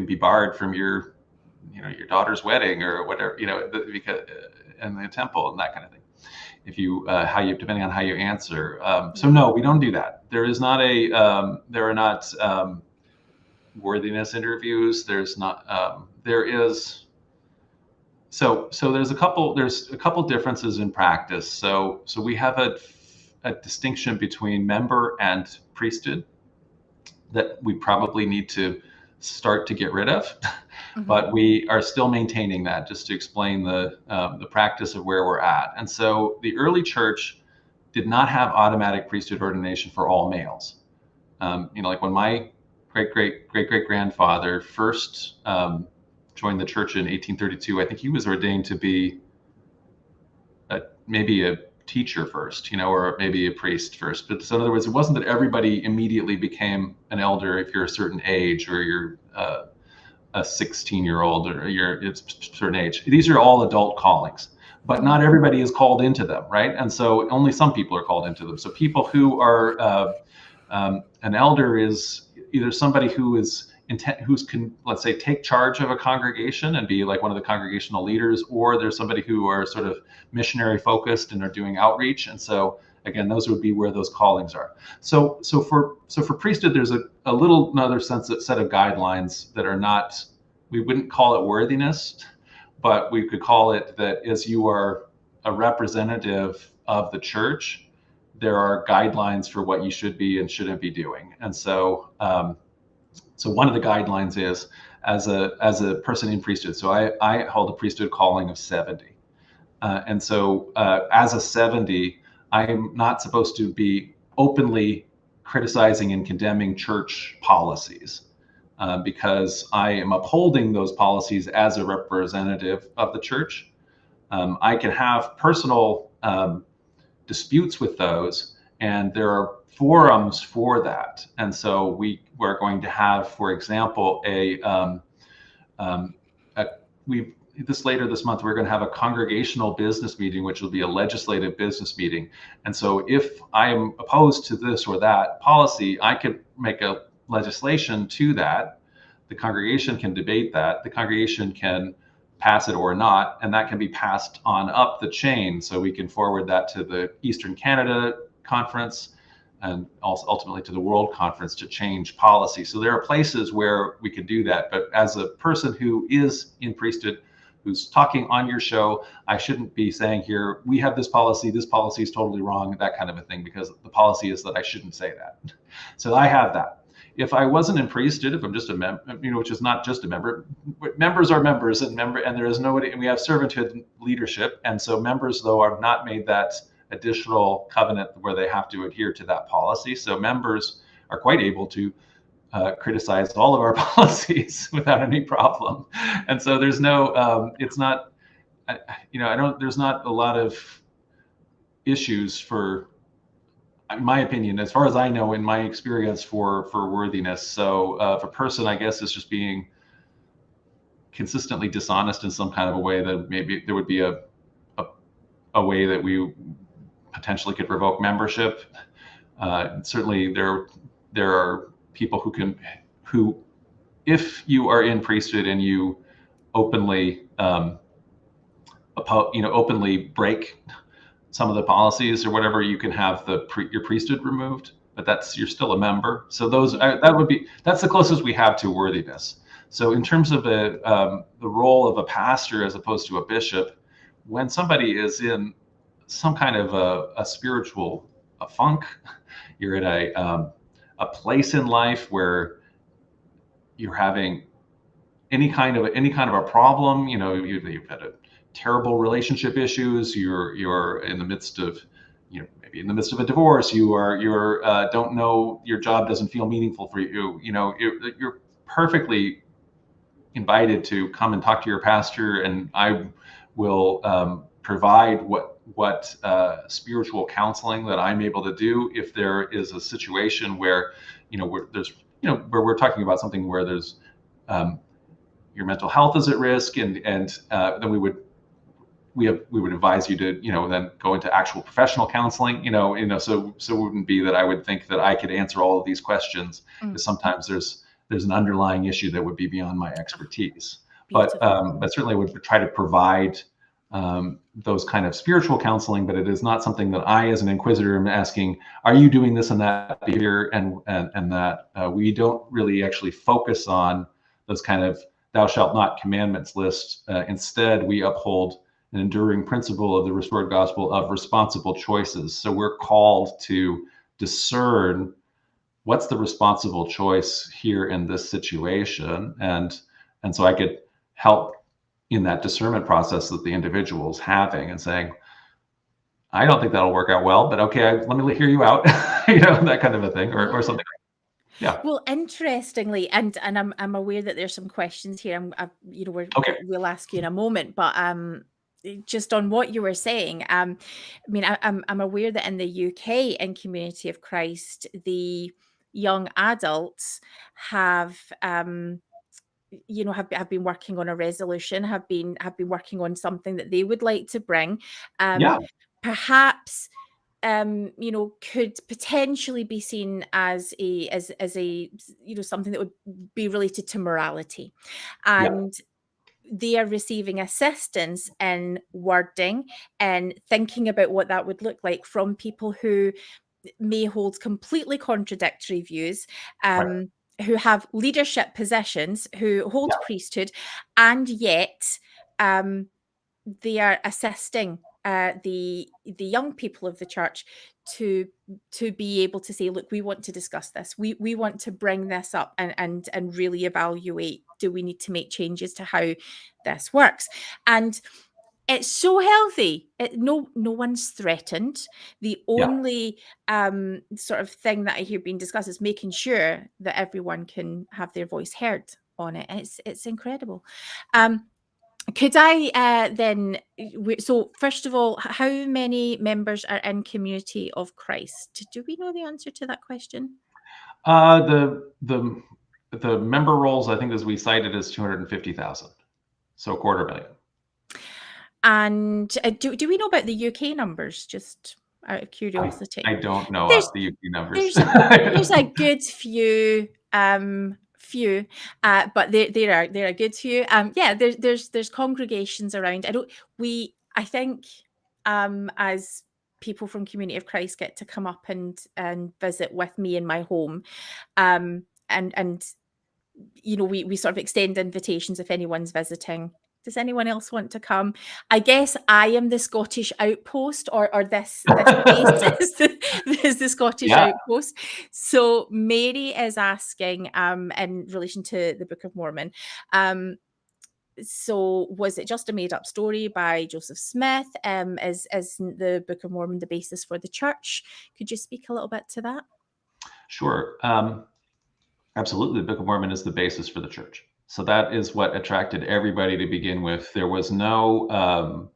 S2: be barred from your daughter's wedding or whatever, because in the temple and that kind of thing, if you depending on how you answer. So no, we don't do that. There is not there are not worthiness interviews. There's not. There is. So there's a couple differences in practice. So we have a distinction between member and priesthood that we probably need to start to get rid of, but we are still maintaining that, just to explain the practice of where we're at. And so the early church did not have automatic priesthood ordination for all males. Like when my great grandfather first joined the church in 1832, I think he was ordained to be maybe a teacher first, or maybe a priest first. But so in other words, it wasn't that everybody immediately became an elder if you're a certain age, or you're a 16-year-old, or it's a certain age. These are all adult callings, but not everybody is called into them, right? And so only some people are called into them. So people who are an elder is either somebody who can, let's say, take charge of a congregation and be like one of the congregational leaders, or there's somebody who are sort of missionary focused and are doing outreach. And so again, those would be where those callings are. So for priesthood, there's another set of guidelines that are not, we wouldn't call it worthiness, but we could call it that as you are a representative of the church, there are guidelines for what you should be and shouldn't be doing. And so, so one of the guidelines is as a person in priesthood. So I hold a priesthood calling of 70. And so as a 70, I'm not supposed to be openly criticizing and condemning church policies because I am upholding those policies as a representative of the church. I can have personal disputes with those, and there are forums for that. And so we're going to have, for example, later this month, we're going to have a congregational business meeting, which will be a legislative business meeting. And so if I am opposed to this or that policy, I could make a legislation to that. The congregation can debate that. The congregation can pass it or not, and that can be passed on up the chain. So we can forward that to the Eastern Canada Conference and also ultimately to the World Conference to change policy. So there are places where we can do that. But as a person who is in priesthood, who's talking on your show, I shouldn't be saying here, we have this policy is totally wrong, that kind of a thing, because the policy is that I shouldn't say that. So I have that. If I wasn't in priesthood, if I'm just a member, which is not just a member, members are members, and there is nobody, and we have servanthood leadership. And so members, though, are not made that additional covenant where they have to adhere to that policy. So members are quite able to criticize all of our policies without any problem. And so there's no, it's not, there's not a lot of issues for, in my opinion, as far as I know, in my experience for worthiness. So if a person, I guess, is just being consistently dishonest in some kind of a way, that maybe there would be a way that we potentially could revoke membership. Certainly there are people who, if you are in priesthood and you openly, openly break some of the policies or whatever, you can have your priesthood removed, but you're still a member. So that's the closest we have to worthiness. So in terms of the role of a pastor as opposed to a bishop, when somebody is in some kind of a spiritual funk, you're in a place in life where you're having any kind of a problem, you've had a terrible relationship issues, you're in the midst of, maybe in the midst of a divorce, you're don't know, your job doesn't feel meaningful for you, you're perfectly invited to come and talk to your pastor, and I will provide what spiritual counseling that I'm able to do if there is a situation where, where we're talking about something where there's your mental health is at risk, and then we would advise you to, then go into actual professional counseling, so it wouldn't be that I would think that I could answer all of these questions, because sometimes there's an underlying issue that would be beyond my expertise. But certainly would try to provide those kind of spiritual counseling, but it is not something that I, as an inquisitor, am asking, are you doing this and that behavior, and that we don't really actually focus on those kind of thou shalt not commandments list. Instead, we uphold an enduring principle of the restored gospel of responsible choices. So we're called to discern what's the responsible choice here in this situation, and so I could help in that discernment process that the individual's having, and saying, I don't think that'll work out well, but okay, let me hear you out, that kind of a thing, or something. Yeah.
S1: Well, interestingly, and I'm aware that there's some questions here. We'll ask you in a moment, but just on what you were saying, I mean, I'm aware that in the UK, in Community of Christ, the young adults have have been working on a resolution, have been working on something that they would like to bring. Perhaps could potentially be seen as a something that would be related to morality, and they are receiving assistance in wording and thinking about what that would look like from people who may hold completely contradictory views, who have leadership positions, who hold priesthood, and yet they are assisting the young people of the church to be able to say, look, we want to discuss this. We want to bring this up and really evaluate, do we need to make changes to how this works? And it's so healthy. No one's threatened. The only sort of thing that I hear being discussed is making sure that everyone can have their voice heard on it. And it's incredible. Could I then, so first of all, how many members are in Community of Christ? Do we know the answer to that question?
S2: The member rolls, I think, as we cited, is 250,000, so 250,000.
S1: And do we know about the UK numbers, just out of curiosity?
S2: I don't know about the UK numbers.
S1: There's a good few, but there are a good few. Yeah, there's congregations around. I think as people from Community of Christ get to come up and visit with me in my home, and you know, we sort of extend invitations if anyone's visiting. Does anyone else want to come? I guess I am the Scottish outpost, or this place is the Scottish outpost. So Mary is asking in relation to the Book of Mormon. So was it just a made-up story by Joseph Smith? Is the Book of Mormon the basis for the church? Could you speak a little bit to that?
S2: Sure. Absolutely. The Book of Mormon is the basis for the church. So that is what attracted everybody to begin with. There was no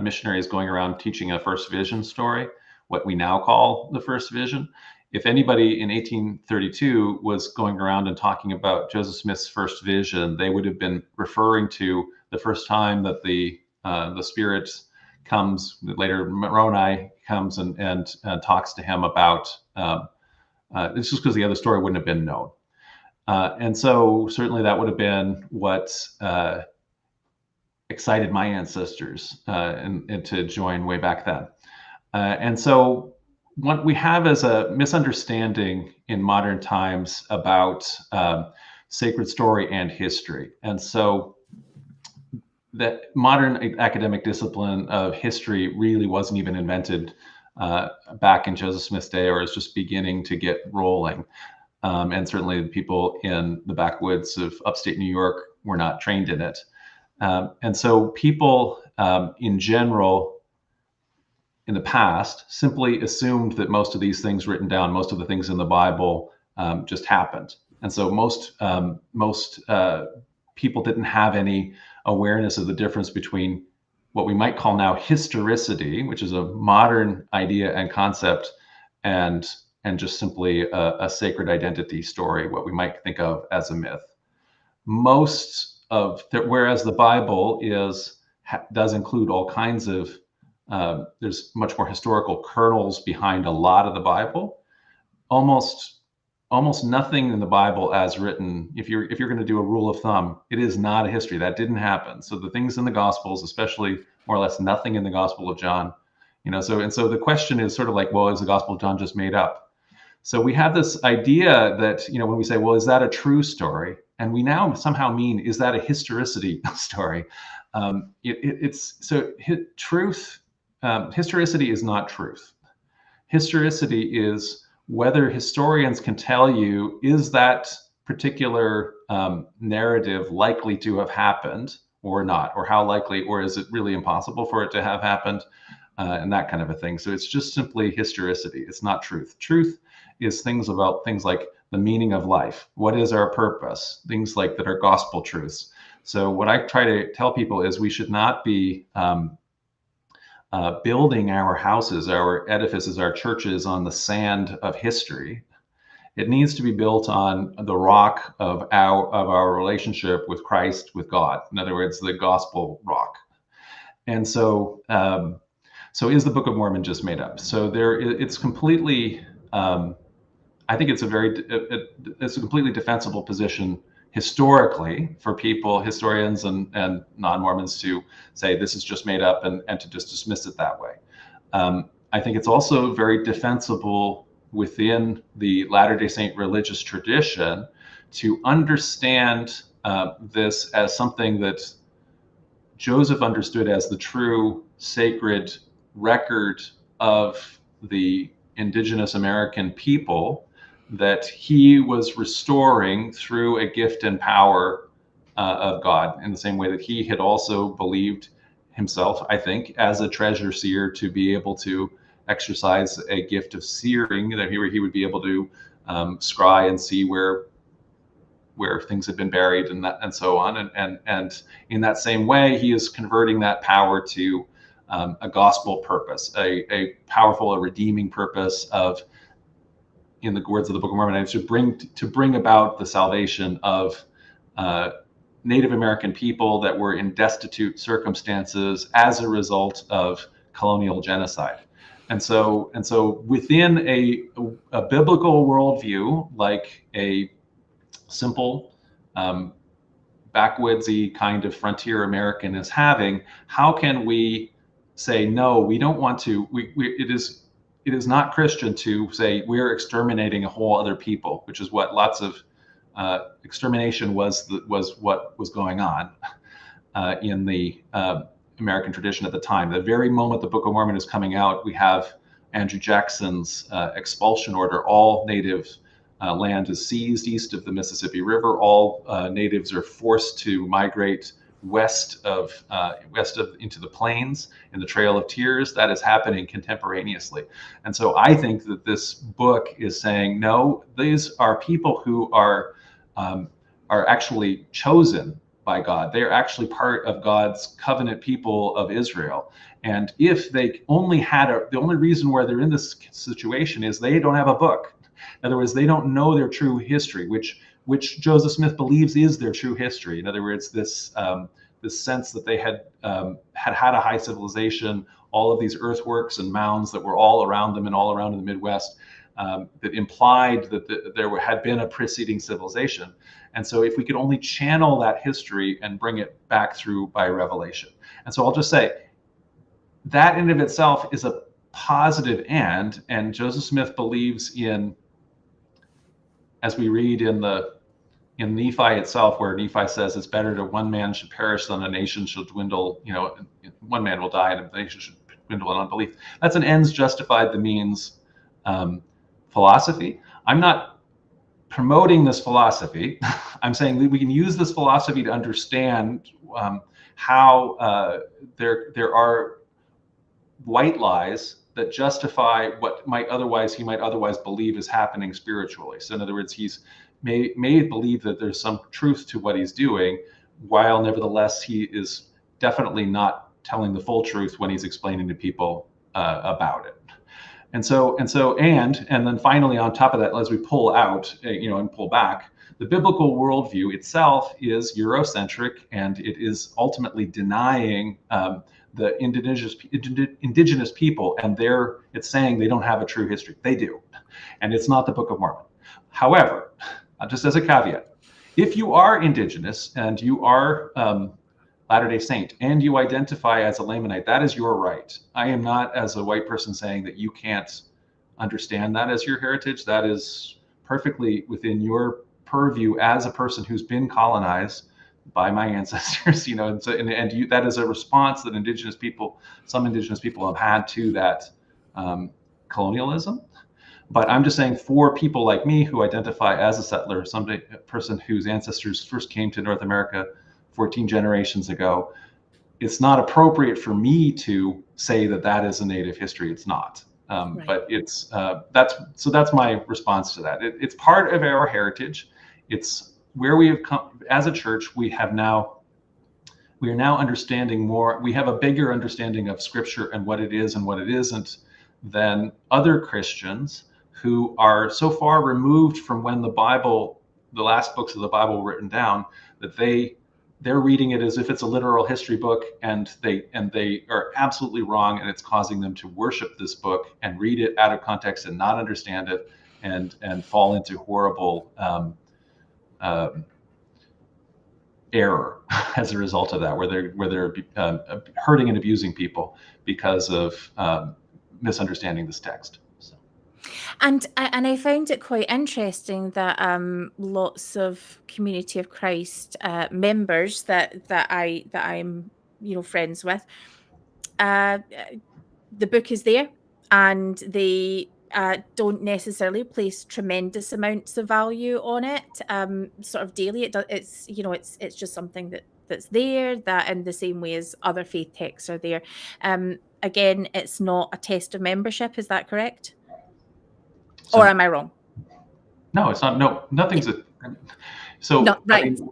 S2: missionaries going around teaching a first vision story, what we now call the first vision. If anybody in 1832 was going around and talking about Joseph Smith's first vision, they would have been referring to the first time that the Spirit comes, later Moroni comes and talks to him about, it's just because the other story wouldn't have been known. And so certainly that would have been what excited my ancestors and to join way back then. And so what we have is a misunderstanding in modern times about sacred story and history. And so the modern academic discipline of history really wasn't even invented back in Joseph Smith's day, or is just beginning to get rolling. And certainly the people in the backwoods of upstate New York were not trained in it. And so people in general in the past simply assumed that most of these things written down, most of the things in the Bible just happened. And so most people didn't have any awareness of the difference between what we might call now historicity, which is a modern idea and concept, and just simply a sacred identity story, what we might think of as a myth. Whereas the Bible does include all kinds of, there's much more historical kernels behind a lot of the Bible. Almost nothing in the Bible as written, if you're going to do a rule of thumb, it is not a history. That didn't happen. So the things in the Gospels, especially more or less nothing in the Gospel of John, so the question is sort of like, well, is the Gospel of John just made up? So we have this idea that, when we say, well, is that a true story? And we now somehow mean, is that a historicity story? Truth, historicity is not truth. Historicity is whether historians can tell you, is that particular narrative likely to have happened or not, or how likely, or is it really impossible for it to have happened, and that kind of a thing. So it's just simply historicity. It's not truth. Truth is things like the meaning of life. What is our purpose? Things like that are gospel truths. So what I try to tell people is we should not be building our houses, our edifices, our churches on the sand of history. It needs to be built on the rock of our relationship with Christ, with God. In other words, the gospel rock. And so is the Book of Mormon just made up? So it's completely, I think it's a completely defensible position historically for people, historians and non-Mormons, to say this is just made up and to just dismiss it that way. I think it's also very defensible within the Latter-day Saint religious tradition to understand this as something that Joseph understood as the true sacred record of the indigenous American people that he was restoring through a gift and power of God, in the same way that he had also believed himself, I think, as a treasure seer, to be able to exercise a gift of seering, that he would be able to scry and see where things had been buried and so on. And in that same way, he is converting that power to a gospel purpose, a powerful, a redeeming purpose of, in the words of the Book of Mormon, to bring about the salvation of Native American people that were in destitute circumstances as a result of colonial genocide. And so within a biblical worldview, like a simple, backwoodsy kind of frontier American is having, how can we say, no, we don't want to, it is not Christian to say we're exterminating a whole other people, which is what lots of extermination was what was going on in the American tradition at the time. The very moment the Book of Mormon is coming out, we have Andrew Jackson's expulsion order. All native land is seized east of the Mississippi River. All natives are forced to migrate west of into the plains in the Trail of Tears. That is happening contemporaneously. And so I think that this book is saying, no, these are people who are actually chosen by God. They are actually part of God's covenant people of Israel. And if they only had the only reason why they're in this situation is they don't have a book. In other words, they don't know their true history, which Joseph Smith believes is their true history. In other words, this sense that they had a high civilization, all of these earthworks and mounds that were all around them and all around in the Midwest, that implied that there had been a preceding civilization. And so if we could only channel that history and bring it back through by revelation. And so I'll just say, that in of itself is a positive end. And Joseph Smith believes in, as we read in Nephi itself, where Nephi says it's better that one man should perish than a nation should dwindle, one man will die and a nation should dwindle in unbelief. That's an ends justified the means philosophy. I'm not promoting this philosophy. I'm saying that we can use this philosophy to understand how there are white lies that justify what he might otherwise believe is happening spiritually. So in other words, he's may believe that there's some truth to what he's doing, while nevertheless he is definitely not telling the full truth when he's explaining to people about it. And then finally, on top of that, as we pull out, and pull back, the biblical worldview itself is Eurocentric, and it is ultimately denying the indigenous people, and it's saying they don't have a true history. They do, and it's not the Book of Mormon. However, just as a caveat, if you are indigenous and you are Latter-day Saint and you identify as a Lamanite, that is your right. I am not, as a white person, saying that you can't understand that as your heritage. That is perfectly within your purview as a person who's been colonized by my ancestors, that is a response that some indigenous people have had to that colonialism. But I'm just saying, for people like me who identify as a settler, a person whose ancestors first came to North America 14 generations ago, it's not appropriate for me to say that is a native history. It's not. Right. But it's that's my response to that. It's part of our heritage. It's where we have come as a church. We are now understanding more. We have a bigger understanding of Scripture and what it is and what it isn't than other Christians who are so far removed from when the last books of the Bible were written down, that they're reading it as if it's a literal history book, and they are absolutely wrong, and it's causing them to worship this book and read it out of context and not understand it, and fall into horrible error as a result of that, where they're hurting and abusing people because of misunderstanding this text.
S1: And I found it quite interesting that lots of Community of Christ members that I'm friends with the book is there, and they don't necessarily place tremendous amounts of value on it, sort of daily. It's it's just something that's there, that in the same way as other faith texts are there. Again, it's not a test of membership. Is that correct?
S2: So,
S1: Or am I wrong?
S2: No, it's not. No, nothing's a. So,
S1: No, right.
S2: I mean,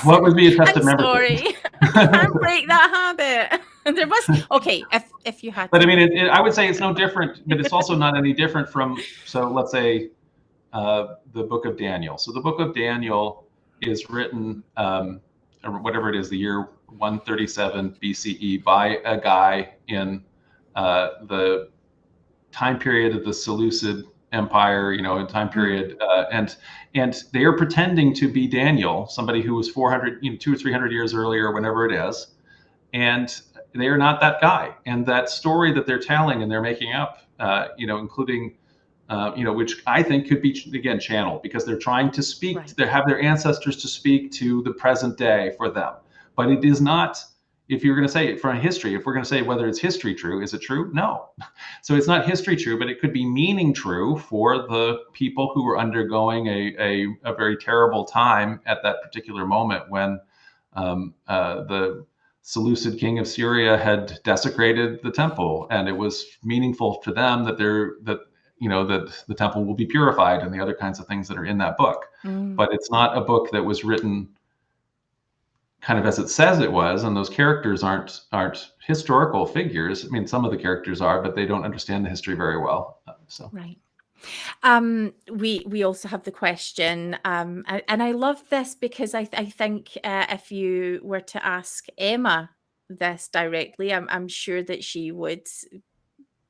S2: what would be a test of membership?
S1: Sorry, I can't break that habit. There must. Okay, if you had.
S2: But I mean, I would say it's no different, but it's also not any different from. So let's say the Book of Daniel. So the Book of Daniel is written, or whatever it is, the year 137 BCE by a guy in the time period of the Seleucid Empire, a time period, and they are pretending to be Daniel, somebody who was 400, 200 or 300 years earlier, whenever it is, and they are not that guy. And that story that they're telling and they're making up, including, which I think could be again channeled, because they're trying to speak,
S1: Right.
S2: They have their ancestors to speak to the present day for them, but it is not. If you're going to say it from history, if we're going to say whether it's history true, is it true? No. So it's not history true, but it could be meaning true for the people who were undergoing a very terrible time at that particular moment when the Seleucid king of Syria had desecrated the temple, and it was meaningful to them that that the temple will be purified and the other kinds of things that are in that book. But it's not a book that was written kind of as it says it was, and those characters aren't historical figures. I mean, some of the characters are, but they don't understand the history very well. So
S1: Right. We also have the question, and I love this because I think if you were to ask Emma this directly, I'm sure that she would,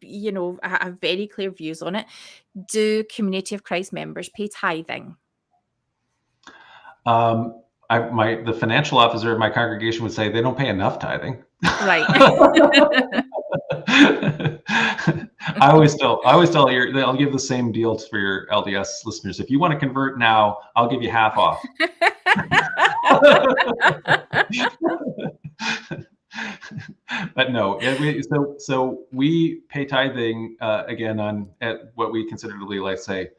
S1: have very clear views on it. Do Community of Christ members pay tithing?
S2: The financial officer of my congregation would say they don't pay enough tithing.
S1: Right.
S2: I always tell I'll give the same deal for your LDS listeners. If you want to convert now, I'll give you half off. But no, so we pay tithing again at what we consider to be, let's say,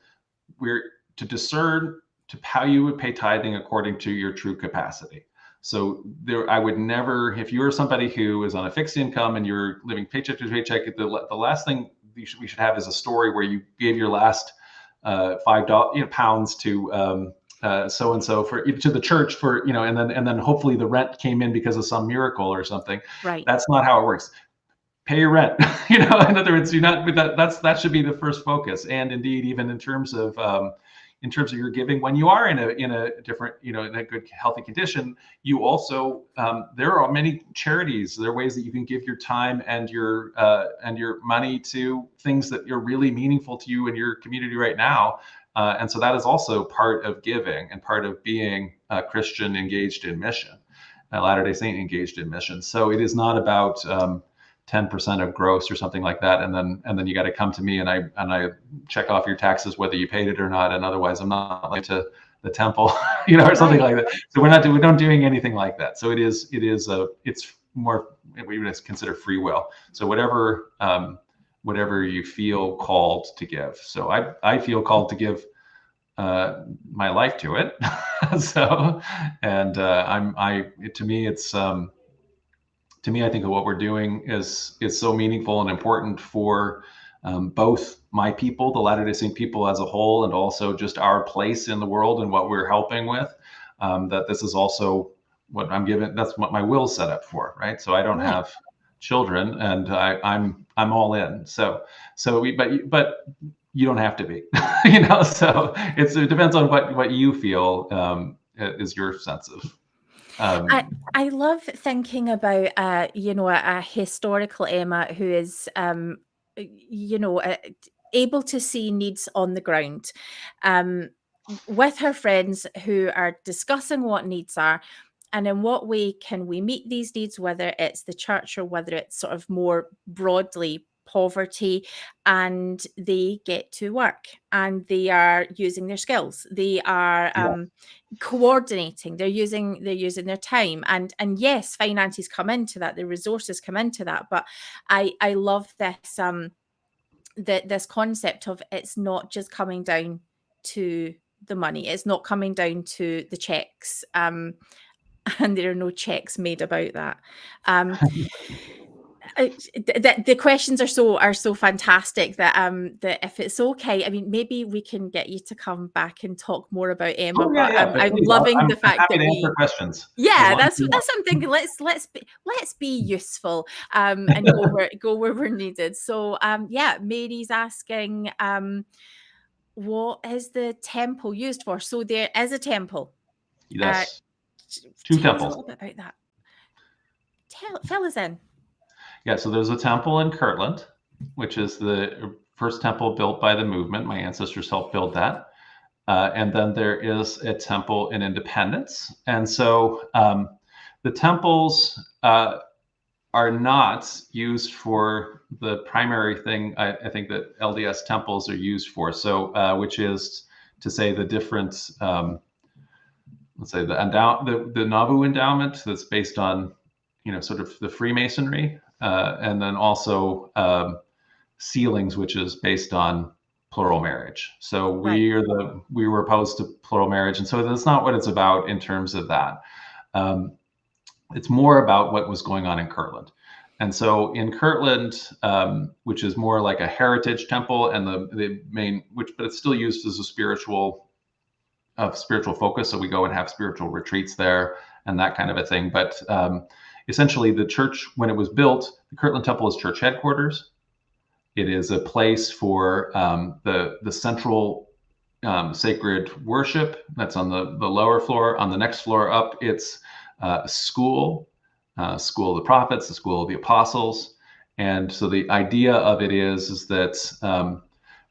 S2: we're to discern how you would pay tithing according to your true capacity. So I would never, if you're somebody who is on a fixed income and you're living paycheck to paycheck, the last thing we should have is a story where you gave your last £5 pounds to so and so to the church for and then hopefully the rent came in because of some miracle or something.
S1: Right.
S2: That's not how it works. Pay your rent. In other words, that should be the first focus. And indeed, even in terms of your giving, when you are in a different, in a good, healthy condition, you also, there are many charities. There are ways that you can give your time and your money to things that are really meaningful to you in your community right now. And so that is also part of giving and part of being a Christian engaged in mission, a Latter-day Saint engaged in mission. So it is not about 10% of gross or something like that, and then you got to come to me and I check off your taxes whether you paid it or not, and otherwise I'm not like to the temple, or something like that. So we're not doing anything like that. So it's more, we would consider free will. So whatever you feel called to give. So I feel called to give my life to it. So and to me it's to me, I think that what we're doing is so meaningful and important for both my people, the Latter-day Saint people as a whole, and also just our place in the world and what we're helping with, that this is also what I'm given. That's what my will's set up for, right? So I don't have children, and I'm all in. But you don't have to be, So it depends on what you feel is your sense of.
S1: I love thinking about a historical Emma who is able to see needs on the ground, with her friends who are discussing what needs are, and in what way can we meet these needs, whether it's the church or whether it's sort of more broadly poverty, and they get to work and they are using their skills. They are coordinating. They're using their time, and yes, finances come into that. The resources come into that. But I love this this concept of it's not just coming down to the money. It's not coming down to the checks. And there are no checks made about that. The questions are so fantastic that that if it's okay, I mean, maybe we can get you to come back and talk more about Emma.
S2: Oh, yeah,
S1: But I'm
S2: please.
S1: loving the fact
S2: happy
S1: that
S2: to answer questions.
S1: yeah, that's something. Let's be useful and go where we're needed. So yeah, Mary's asking what is the temple used for? So there is a temple.
S2: Yes.
S1: Tell
S2: Two temples.
S1: us a little bit about that. Fill us in.
S2: Yeah, so there's a temple in Kirtland, which is the first temple built by the movement. My ancestors helped build that. And then there is a temple in Independence. And so the temples are not used for the primary thing I think that LDS temples are used for. So which is to say the different, let's say the Nauvoo endowment that's based on, sort of the Freemasonry, and then also sealings, which is based on plural marriage. So we were opposed to plural marriage, and so that's not what it's about in terms of that. It's more about what was going on in Kirtland. And so in Kirtland, which is more like a heritage temple, and the main, but it's still used as a spiritual focus. So we go and have spiritual retreats there and that kind of a thing. But essentially, the church, when it was built, the Kirtland Temple is church headquarters. It is a place for the central sacred worship that's on the lower floor. On the next floor up, it's a school of the prophets, the school of the apostles. And so the idea of it is that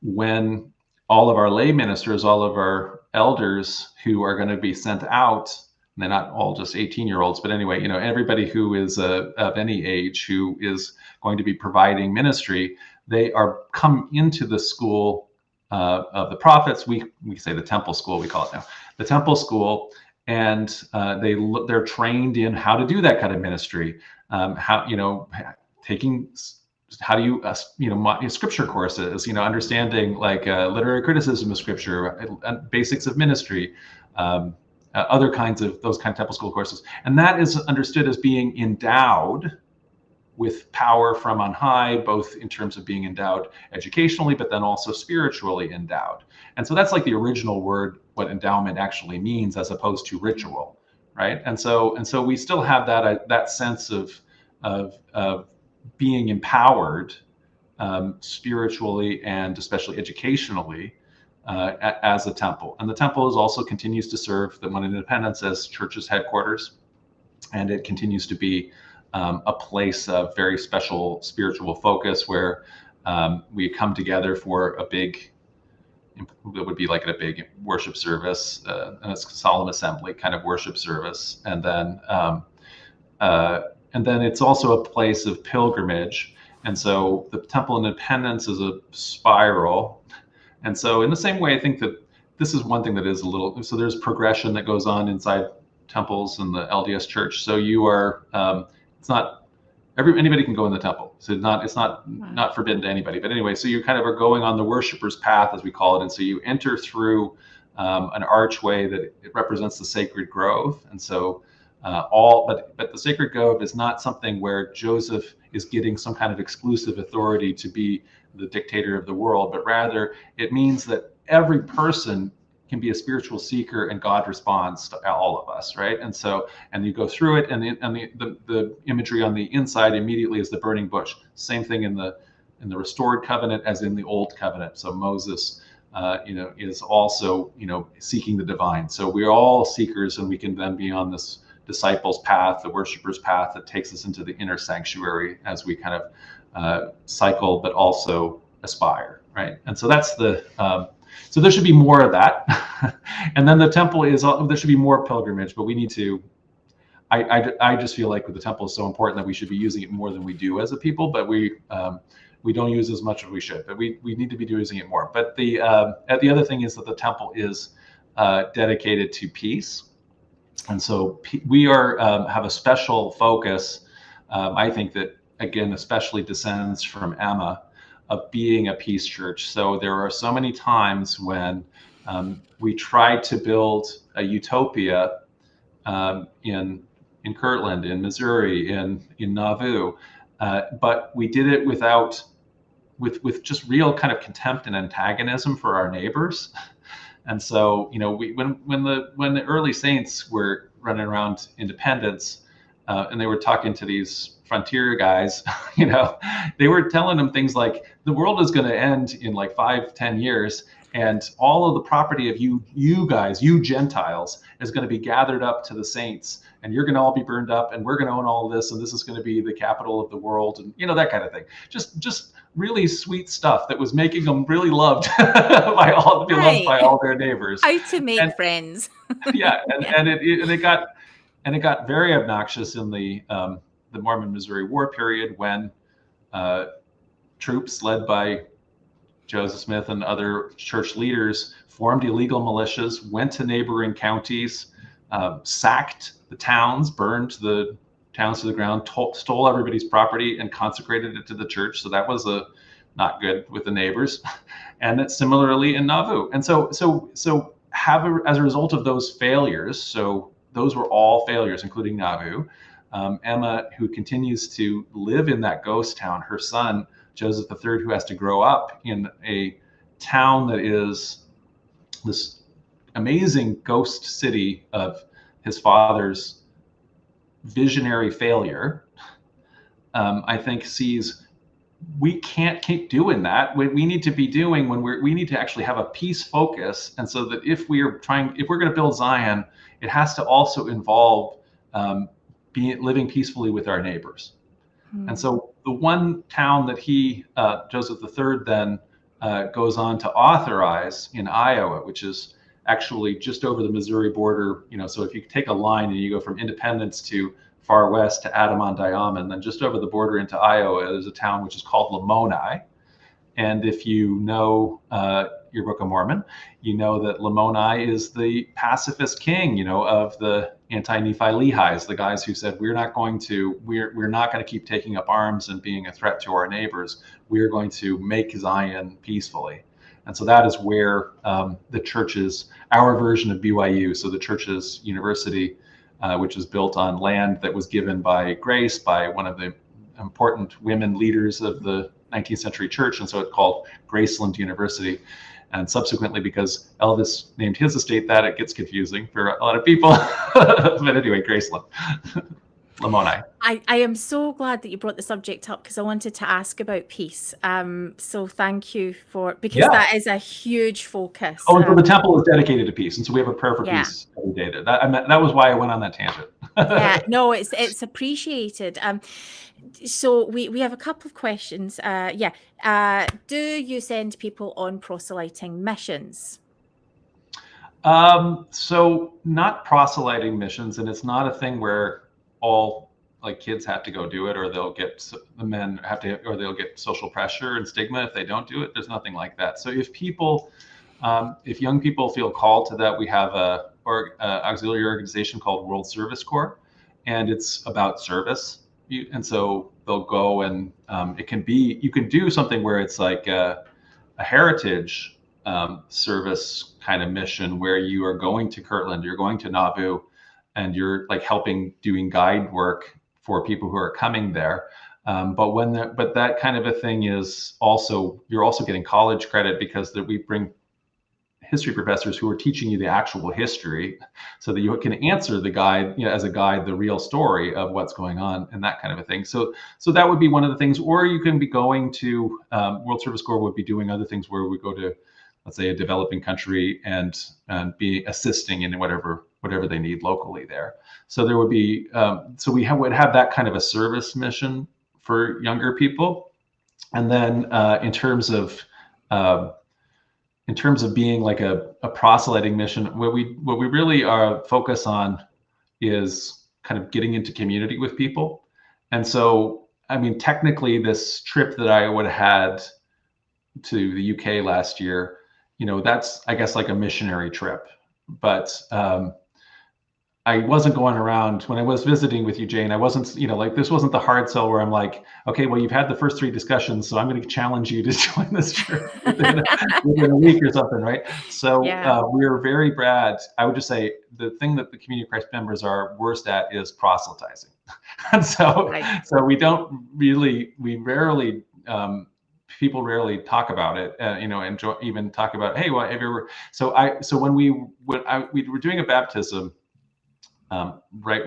S2: when all of our lay ministers, all of our elders who are going to be sent out, and they're not all just 18-year-olds, but anyway, everybody who is of any age who is going to be providing ministry, they are come into the school of the prophets. We say the temple school, we call it now, the temple school, and they're trained in how to do that kind of ministry. How do you scripture courses, understanding like literary criticism of scripture, basics of ministry, other kinds of those kind of temple school courses. And that is understood as being endowed with power from on high, both in terms of being endowed educationally, but then also spiritually endowed. And so that's like the original word, what endowment actually means, as opposed to ritual, right? And so we still have that sense of being empowered spiritually and especially educationally as a temple. And the temple also continues to serve the one in Independence as church's headquarters, and it continues to be a place of very special spiritual focus where we come together for a big, it would be like a big worship service, and it's solemn assembly kind of worship service, and then it's also a place of pilgrimage. And so the Temple of Independence is a spiral. And so in the same way, I think that this is one thing that is a little, so there's progression that goes on inside temples in the LDS church. So you are, it's not, anybody can go in the temple. So it's not forbidden to anybody. But anyway, so you kind of are going on the worshiper's path, as we call it. And so you enter through an archway that it represents the sacred grove. And so but the sacred grove is not something where Joseph is getting some kind of exclusive authority to be the dictator of the world, but rather it means that every person can be a spiritual seeker, and God responds to all of us, right? And so, and you go through it, and the imagery on the inside immediately is the burning bush. Same thing in the restored covenant as in the old covenant. So Moses, is also, seeking the divine. So we're all seekers, and we can then be on this disciples' path, the worshiper's path that takes us into the inner sanctuary as we kind of cycle, but also aspire, right? And so that's so there should be more of that. And then the temple there should be more pilgrimage, but we need to, I just feel like the temple is so important that we should be using it more than we do as a people, but we, we don't use as much as we should, but we need to be using it more. But the other thing is that the temple is dedicated to peace. And so we have a special focus, I think that, again, especially descends from Emma, of being a peace church. So there are so many times when we tried to build a utopia in Kirtland, in Missouri, in Nauvoo, but we did it with just real kind of contempt and antagonism for our neighbors. And so, when the early saints were running around Independence, and they were talking to these frontier guys, they were telling them things like, the world is going to end in like 5-10 years, and all of the property of you guys, you Gentiles, is going to be gathered up to the saints, and you're going to all be burned up, and we're going to own all of this, and this is going to be the capital of the world, and that kind of thing. Just really sweet stuff that was making them really loved by all their neighbors.
S1: How to make friends.
S2: Yeah, and it got very obnoxious in the Mormon-Missouri War period, when troops led by Joseph Smith and other church leaders formed illegal militias, went to neighboring counties, sacked the towns, burned the towns to the ground, stole everybody's property, and consecrated it to the church. So that was not good with the neighbors. And that's similarly in Nauvoo. And so as a result of those failures, so those were all failures, including Nauvoo, Emma, who continues to live in that ghost town, her son, Joseph III, who has to grow up in a town that is this amazing ghost city of his father's visionary failure, I think sees we can't keep doing that. What we need to be doing we need to actually have a peace focus. And so that if we're going to build Zion, it has to also involve living peacefully with our neighbors. And so the one town that Joseph III, then goes on to authorize in Iowa, which is actually just over the Missouri border. So if you take a line and you go from Independence to far west to Adamant-Dayam, and then just over the border into Iowa, there's a town which is called Lamoni. And if you know your Book of Mormon, you know that Lamoni is the pacifist king, of the anti-Nephi Lehis, the guys who said, we're not going to keep taking up arms and being a threat to our neighbors. We're going to make Zion peacefully. And so that is where the church's, our version of BYU, so the church's university, which is built on land that was given by grace by one of the important women leaders of the 19th century church. And so it's called Graceland University. And subsequently, because Elvis named his estate that, it gets confusing for a lot of people. But anyway, Graceland, Lamoni.
S1: I am so glad that you brought the subject up, because I wanted to ask about peace. So thank you because that is a huge focus.
S2: So the temple is dedicated to peace. And so we have a prayer for peace every day. That was why I went on that tangent.
S1: Yeah, no, it's appreciated. So we have a couple of questions. Do you send people on proselyting missions?
S2: So not proselyting missions, and it's not a thing where all kids have to go do it, or they'll get social pressure and stigma if they don't do it. There's nothing like that. So if young people feel called to that, we have a auxiliary organization called World Service Corps, and it's about service. And so they'll go, and you can do something where it's like a heritage service kind of mission, where you are going to Kirtland, you're going to Nauvoo, and you're doing guide work for people who are coming there. But that kind of a thing is also, you're also getting college credit, because we bring history professors who are teaching you the actual history, so that you can answer the guide, as a guide, the real story of what's going on, and that kind of a thing. So that would be one of the things. Or you can be going to World Service Corps would be doing other things, where we go to, let's say, a developing country and be assisting in whatever they need locally there. So there would be would have that kind of a service mission for younger people. And then in terms of being like a proselyting mission, what we really are focus on is kind of getting into community with people. And so I mean, technically, this trip that I would have had to the UK last year, that's, I guess, like a missionary trip. But I wasn't going around when I was visiting with you, Jane. I wasn't, like, this wasn't the hard sell where I'm like, okay, well, you've had the first 3 discussions, so I'm going to challenge you to join this trip within a week or something, right? So
S1: Yeah.
S2: we're very bad. I would just say the thing that the Community of Christ members are worst at is proselytizing. And so,
S1: Right.
S2: so we rarely, people rarely talk about it, and even talk about, hey, well, have you ever? So when we were doing a baptism, right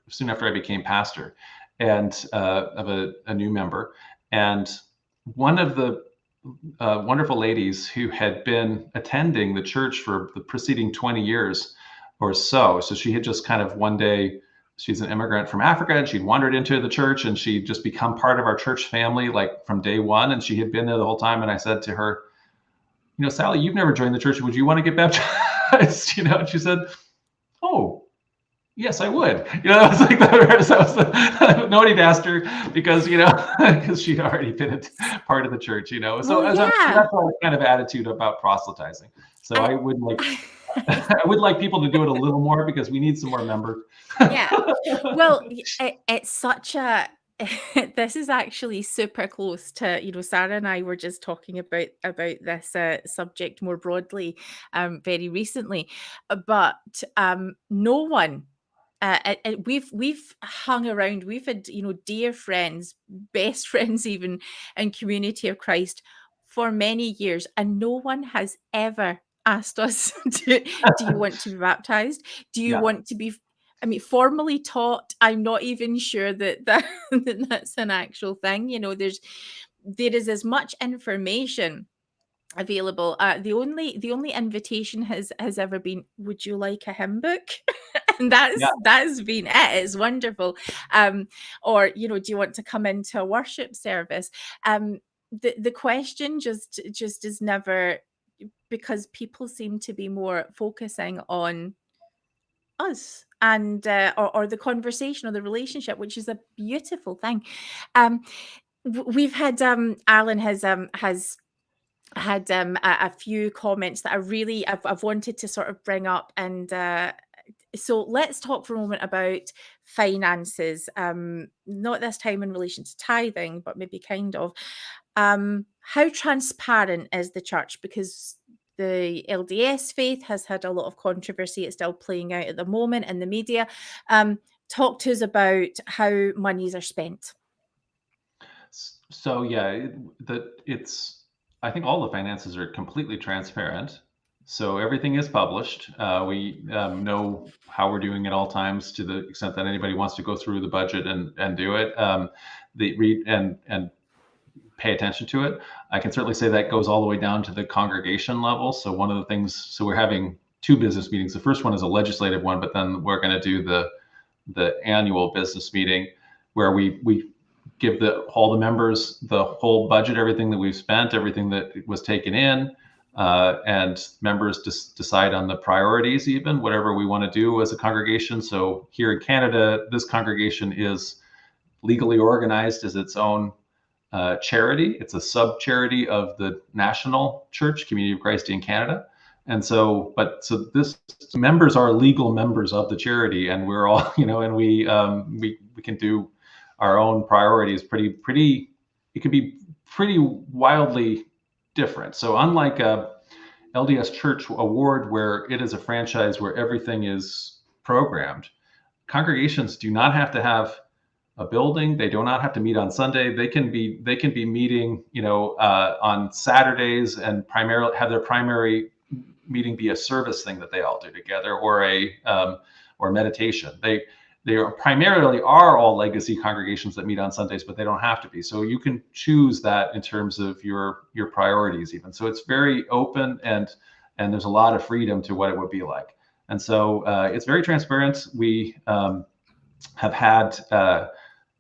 S2: soon after I became pastor, and of a new member, and one of the wonderful ladies who had been attending the church for the preceding 20 years or so. So she had just kind of one day, she's an immigrant from Africa, and she'd wandered into the church, and she'd just become part of our church family, like from day one. And she had been there the whole time. And I said to her, Sally, you've never joined the church. Would you want to get baptized? And she said, oh, yes, I would. That was like nobody had asked her because because she'd already been a part of the church. So
S1: Well,
S2: that's our kind of attitude about proselytizing. So I would like I would like people to do it a little more because we need some more members.
S1: Yeah. Well, it's such a this is actually super close to, Sarah and I were just talking about this subject more broadly very recently, but no one. We've hung around. We've had dear friends, best friends, even in Community of Christ for many years, and no one has ever asked us, "Do you want to be baptized? Do you
S2: Yeah.
S1: want to be?" I mean, formally taught. I'm not even sure that that's an actual thing. There is as much information available. The only invitation has ever been, would you like a hymn book? And
S2: Yeah.
S1: that's been it. It's wonderful. Or do you want to come into a worship service? The question just is never, because people seem to be more focusing on us and or the conversation or the relationship, which is a beautiful thing. We've had Alan has had a few comments that I've wanted to sort of bring up, and so let's talk for a moment about finances, not this time in relation to tithing, but maybe kind of. How transparent is the church? Because the LDS faith has had a lot of controversy. It's still playing out at the moment in the media. Talk to us about how monies are spent.
S2: So yeah, I think all the finances are completely transparent. So everything is published. We know how we're doing at all times, to the extent that anybody wants to go through the budget and do it. They read and pay attention to it. I can certainly say that goes all the way down to the congregation level. So one of the things, so we're having 2 business meetings. The first one is a legislative one, but then we're going to do the annual business meeting where we give all the members the whole budget, everything that we've spent, everything that was taken in, and members just decide on the priorities, even whatever we want to do as a congregation. So here in Canada, this congregation is legally organized as its own charity. It's a sub charity of the national church, Community of Christ in Canada. And so this members are legal members of the charity, and we're all, and we can do our own priorities pretty, it can be pretty wildly different. So unlike a LDS Church award where it is a franchise where everything is programmed, congregations do not have to have a building. They do not have to meet on Sunday. They can be meeting, on Saturdays, and primarily have their primary meeting be a service thing that they all do together, or or meditation. They are all legacy congregations that meet on Sundays, but they don't have to be. So you can choose that in terms of your priorities even. So it's very open, and there's a lot of freedom to what it would be like. And so it's very transparent. We have had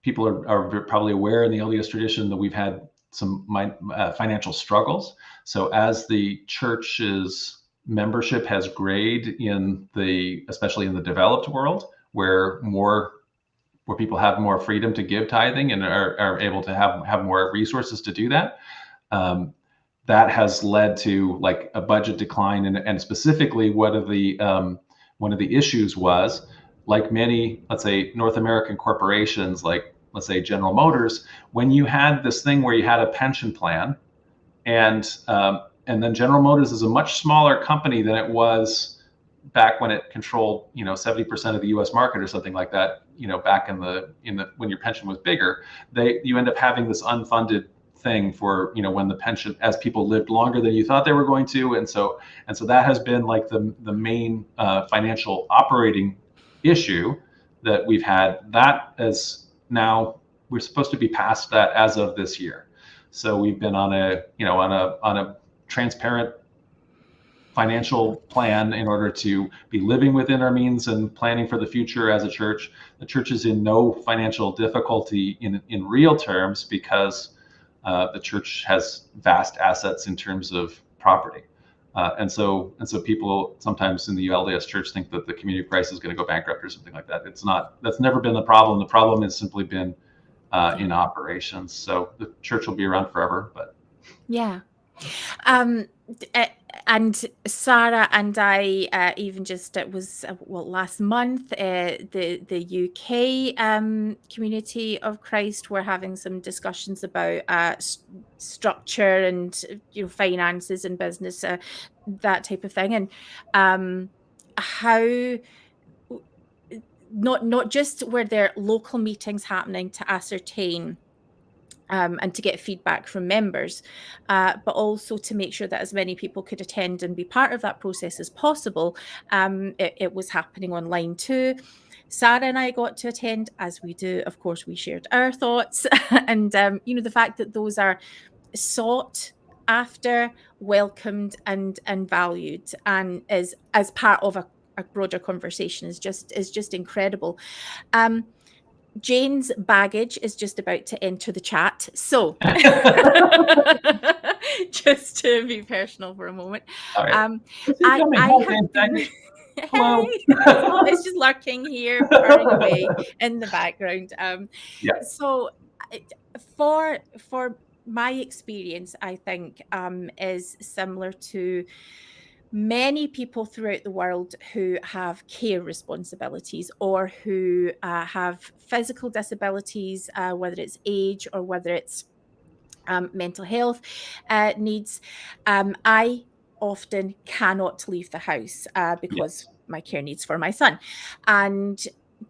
S2: people are probably aware in the LDS tradition that we've had some financial struggles. So as the church's membership has grayed especially in the developed world, where more where people have more freedom to give tithing and are able to have more resources to do that. That has led to like a budget decline, and specifically one of the issues was, like many, let's say, North American corporations, like let's say General Motors, when you had this thing where you had a pension plan, and then General Motors is a much smaller company than it was back when it controlled 70% of the U.S. market or something like that. Back in the when your pension was bigger, you end up having this unfunded thing for when the pension, as people lived longer than you thought they were going to, and so that has been like the main financial operating issue that we've had. That is now, we're supposed to be past that as of this year. So we've been on a transparent financial plan in order to be living within our means and planning for the future as a church. The church is in no financial difficulty in real terms, because the church has vast assets in terms of property. And so people sometimes in the LDS church think that the Community of Christ is going to go bankrupt or something like that. It's not. That's never been the problem. The problem has simply been in operations. So the church will be around forever. But
S1: yeah. And Sarah and I, even just, it was last month, the UK Community of Christ were having some discussions about structure and finances and business, that type of thing, and how not just were there local meetings happening to ascertain and to get feedback from members, but also to make sure that as many people could attend and be part of that process as possible. It was happening online too. Sarah and I got to attend, as we do. Of course, we shared our thoughts, and the fact that those are sought after, welcomed, and valued, and as part of a broader conversation is just incredible. Jane's baggage is just about to enter the chat. So just to be personal for a moment.
S2: All right.
S1: Hello. It's just lurking here, purring away in the background. So for my experience, I think is similar to many people throughout the world who have care responsibilities, or who have physical disabilities, whether it's age or whether it's mental health needs. I often cannot leave the house because my care needs for my son. And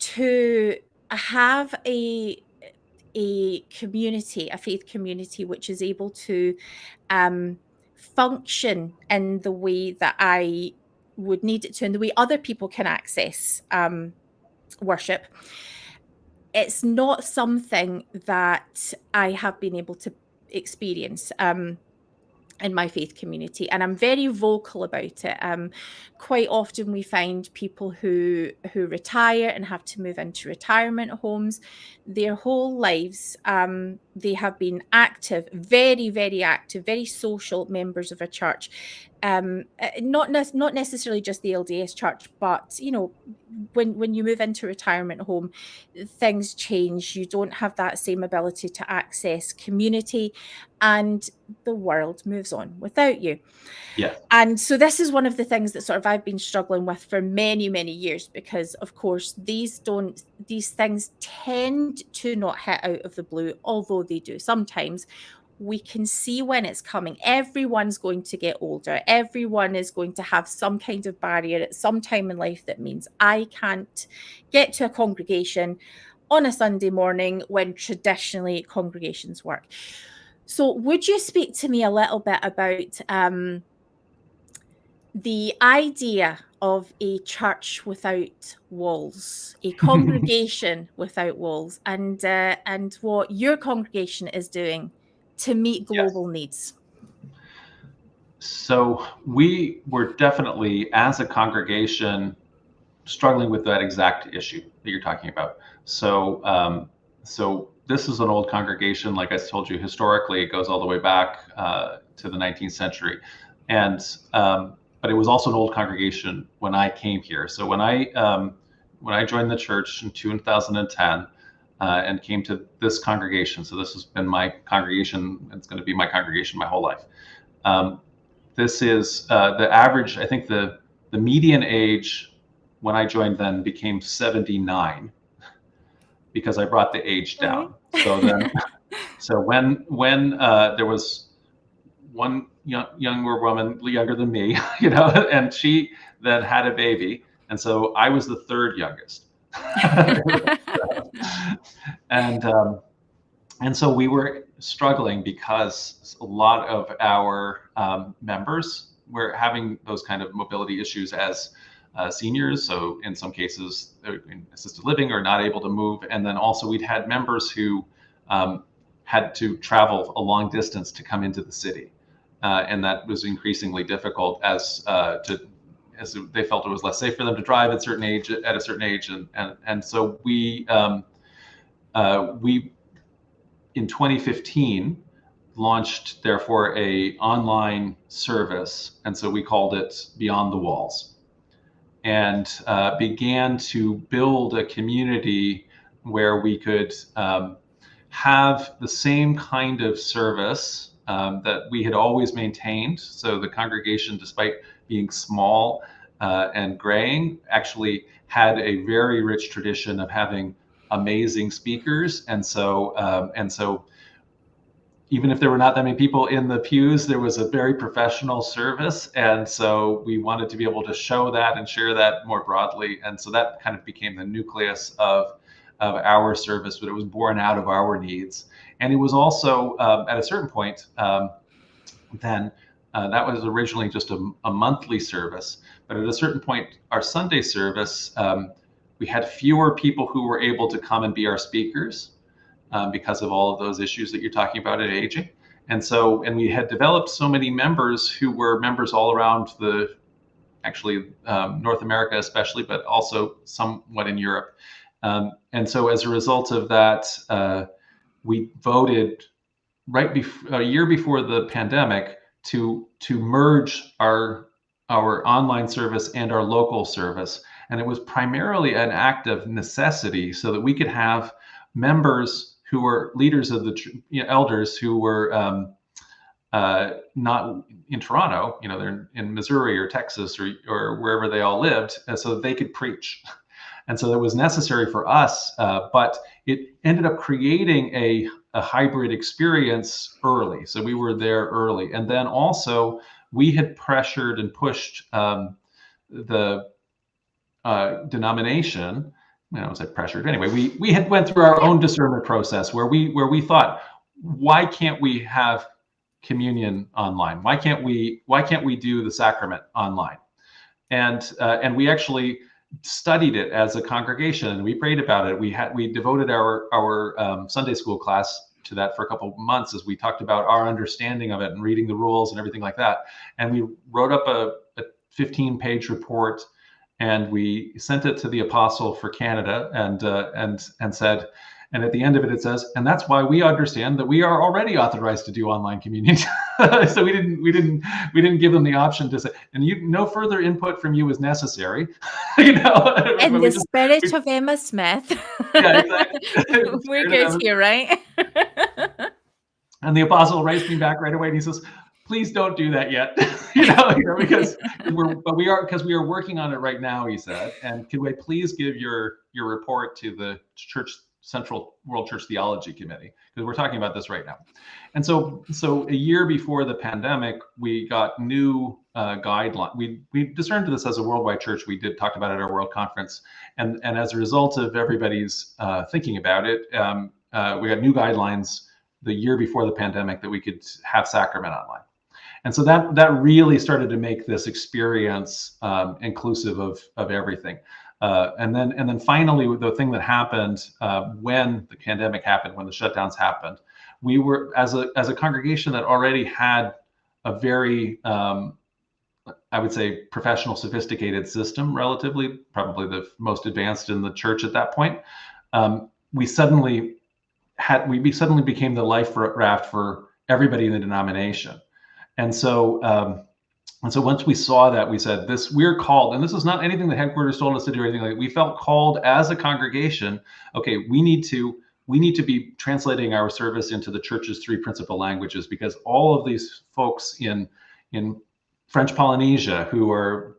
S1: to have a community, a faith community, which is able to function in the way that I would need it to, and the way other people can access worship, it's not something that I have been able to experience in my faith community, and I'm very vocal about it. Quite often we find people who retire and have to move into retirement homes. Their whole lives they have been active, very, very active, very social members of a church. Not necessarily just the LDS church, but when you move into a retirement home, things change. You don't have that same ability to access community, and the world moves on without you.
S2: Yeah.
S1: And so this is one of the things that sort of I've been struggling with for many, many years, because of course these things tend to not hit out of the blue, although they do sometimes. We can see when it's coming. Everyone's going to get older. Everyone is going to have some kind of barrier at some time in life that means I can't get to a congregation on a Sunday morning when traditionally congregations work. So would you speak to me a little bit about the idea of a church without walls, a congregation without walls, and what your congregation is doing to meet global needs?
S2: So we were definitely, as a congregation, struggling with that exact issue that you're talking about. So this is an old congregation. Like I told you, historically, it goes all the way back to the 19th century. But it was also an old congregation when I came here. So when I joined the church in 2010, and came to this congregation. So this has been my congregation. It's going to be my congregation my whole life. This is the average. I think the median age when I joined then became 79 because I brought the age down. So then, so when there was one younger woman, younger than me, and she then had a baby, and so I was the third youngest. And so we were struggling because a lot of our members were having those kind of mobility issues as seniors. So in some cases, they're in assisted living or not able to move. And then also we'd had members who had to travel a long distance to come into the city. And that was increasingly difficult as they felt it was less safe for them to drive at a certain age. And so we in 2015 launched therefore a online service, and so we called it Beyond the Walls, and began to build a community where we could have the same kind of service that we had always maintained. So the congregation, despite being small and graying, actually had a very rich tradition of having amazing speakers. And so even if there were not that many people in the pews, there was a very professional service. And so we wanted to be able to show that and share that more broadly. And so that kind of became the nucleus of our service, but it was born out of our needs. And it was also at a certain point, then that was originally just a monthly service. But at a certain point, our Sunday service, we had fewer people who were able to come and be our speakers because of all of those issues that you're talking about at aging. And we had developed so many members who were members all around North America especially, but also somewhat in Europe. And so as a result of that, we voted a year before the pandemic to merge our online service and our local service. And it was primarily an act of necessity so that we could have members who were leaders of the elders who were not in Toronto, they're in Missouri or Texas or wherever they all lived, so that they could preach. And so that was necessary for us, but it ended up creating a hybrid experience early. So we were there early. And then also we had pressured and pushed the denomination. I was pressured. Anyway, we had went through our own discernment process where we thought, why can't we have communion online? Why can't we do the sacrament online? And we actually studied it as a congregation, and we prayed about it. We devoted our Sunday school class to that for a couple of months as we talked about our understanding of it and reading the rules and everything like that. And we wrote up a 15-page report, and we sent it to the apostle for Canada, and said, and at the end of it, it says, and that's why we understand that we are already authorized to do online communion. So we didn't give them the option to say, and no further input from you is necessary.
S1: In the spirit of Emma Smith.
S2: Yeah, exactly.
S1: We're good here, right?
S2: And the apostle writes me back right away, and he says, please don't do that yet, because we are working on it right now, he said. And could we please give your report to the Central World Church Theology Committee, because we're talking about this right now. And so a year before the pandemic, we got new guidelines. We discerned this as a worldwide church. We talked about it at our World Conference, and as a result of everybody's thinking about it, we got new guidelines the year before the pandemic that we could have sacrament online. And so that really started to make this experience inclusive of everything. And then finally, the thing that happened when the pandemic happened, when the shutdowns happened, we were as a congregation that already had a very, I would say, professional, sophisticated system, relatively, probably the most advanced in the church at that point. We suddenly became the life raft for everybody in the denomination. And so once we saw that, we said, we're called, and this is not anything the headquarters told us to do or anything like that. We felt called as a congregation. Okay, we need to we need to be translating our service into the church's 3 principal languages, because all of these folks in French Polynesia, who are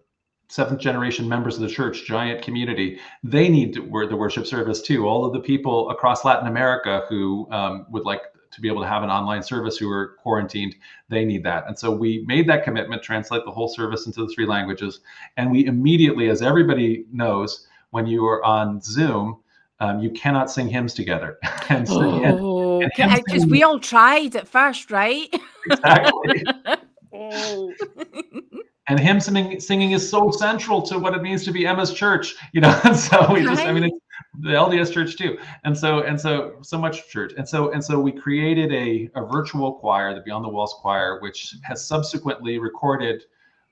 S2: 7th generation members of the church, giant community, they need the worship service too. All of the people across Latin America who would like to be able to have an online service, who are quarantined, they need that. And so we made that commitment, translate the whole service into the 3 languages. And we immediately, as everybody knows, when you are on Zoom, you cannot sing hymns together. And so,
S1: because we all tried at first, right?
S2: Exactly.
S1: Oh.
S2: And hymn singing is so central to what it means to be Emma's church, and so we just, it's the LDS church too. And so much church. And so we created a virtual choir, the Beyond the Walls choir, which has subsequently recorded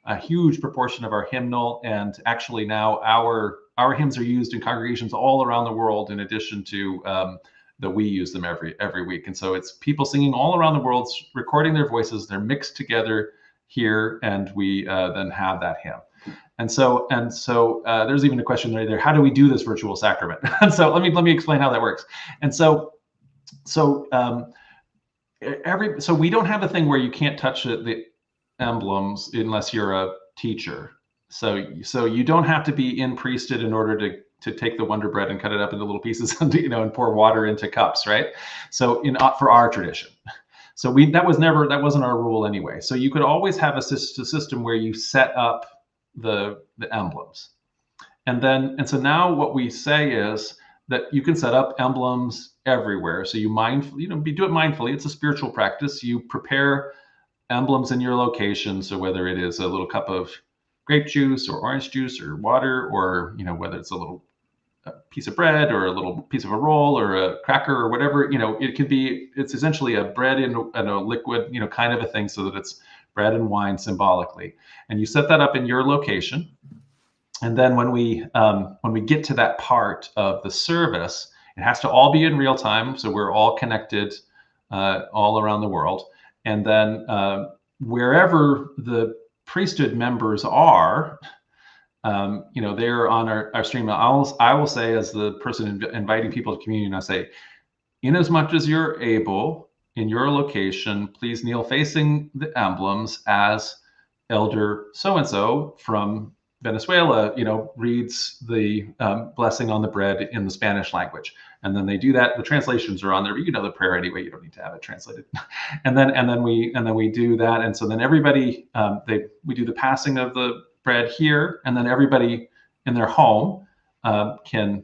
S2: a huge proportion of our hymnal. And actually now our hymns are used in congregations all around the world, in addition to that we use them every week. And so it's people singing all around the world, recording their voices, they're mixed together here, and we then have that hymn. And so there's even a question right there: how do we do this virtual sacrament? And so let me explain how that works. And so we don't have a thing where you can't touch the emblems unless you're a teacher. So you don't have to be in priesthood in order to take the Wonder Bread and cut it up into little pieces and and pour water into cups, right? So for our tradition. So that wasn't our rule anyway. So you could always have a system where you set up the emblems. And so now what we say is that you can set up emblems everywhere. So you do it mindfully. It's a spiritual practice. You prepare emblems in your location. So whether it is a little cup of grape juice or orange juice or water, or whether it's a little piece of bread or a little piece of a roll or a cracker or whatever, it's essentially a bread in a liquid, kind of a thing, so that it's bread and wine symbolically. And you set that up in your location. And then when we get to that part of the service, it has to all be in real time. So we're all connected all around the world. And then wherever the priesthood members are, they're on our stream. I will say, as the person inviting people to communion, I say, in as much as you're able in your location, please kneel facing the emblems as Elder so-and-so from Venezuela, reads the blessing on the bread in the Spanish language. And then they do that. The translations are on there. The prayer anyway. You don't need to have it translated. and then we do that. And so then everybody, we do the passing of the bread here, and then everybody in their home can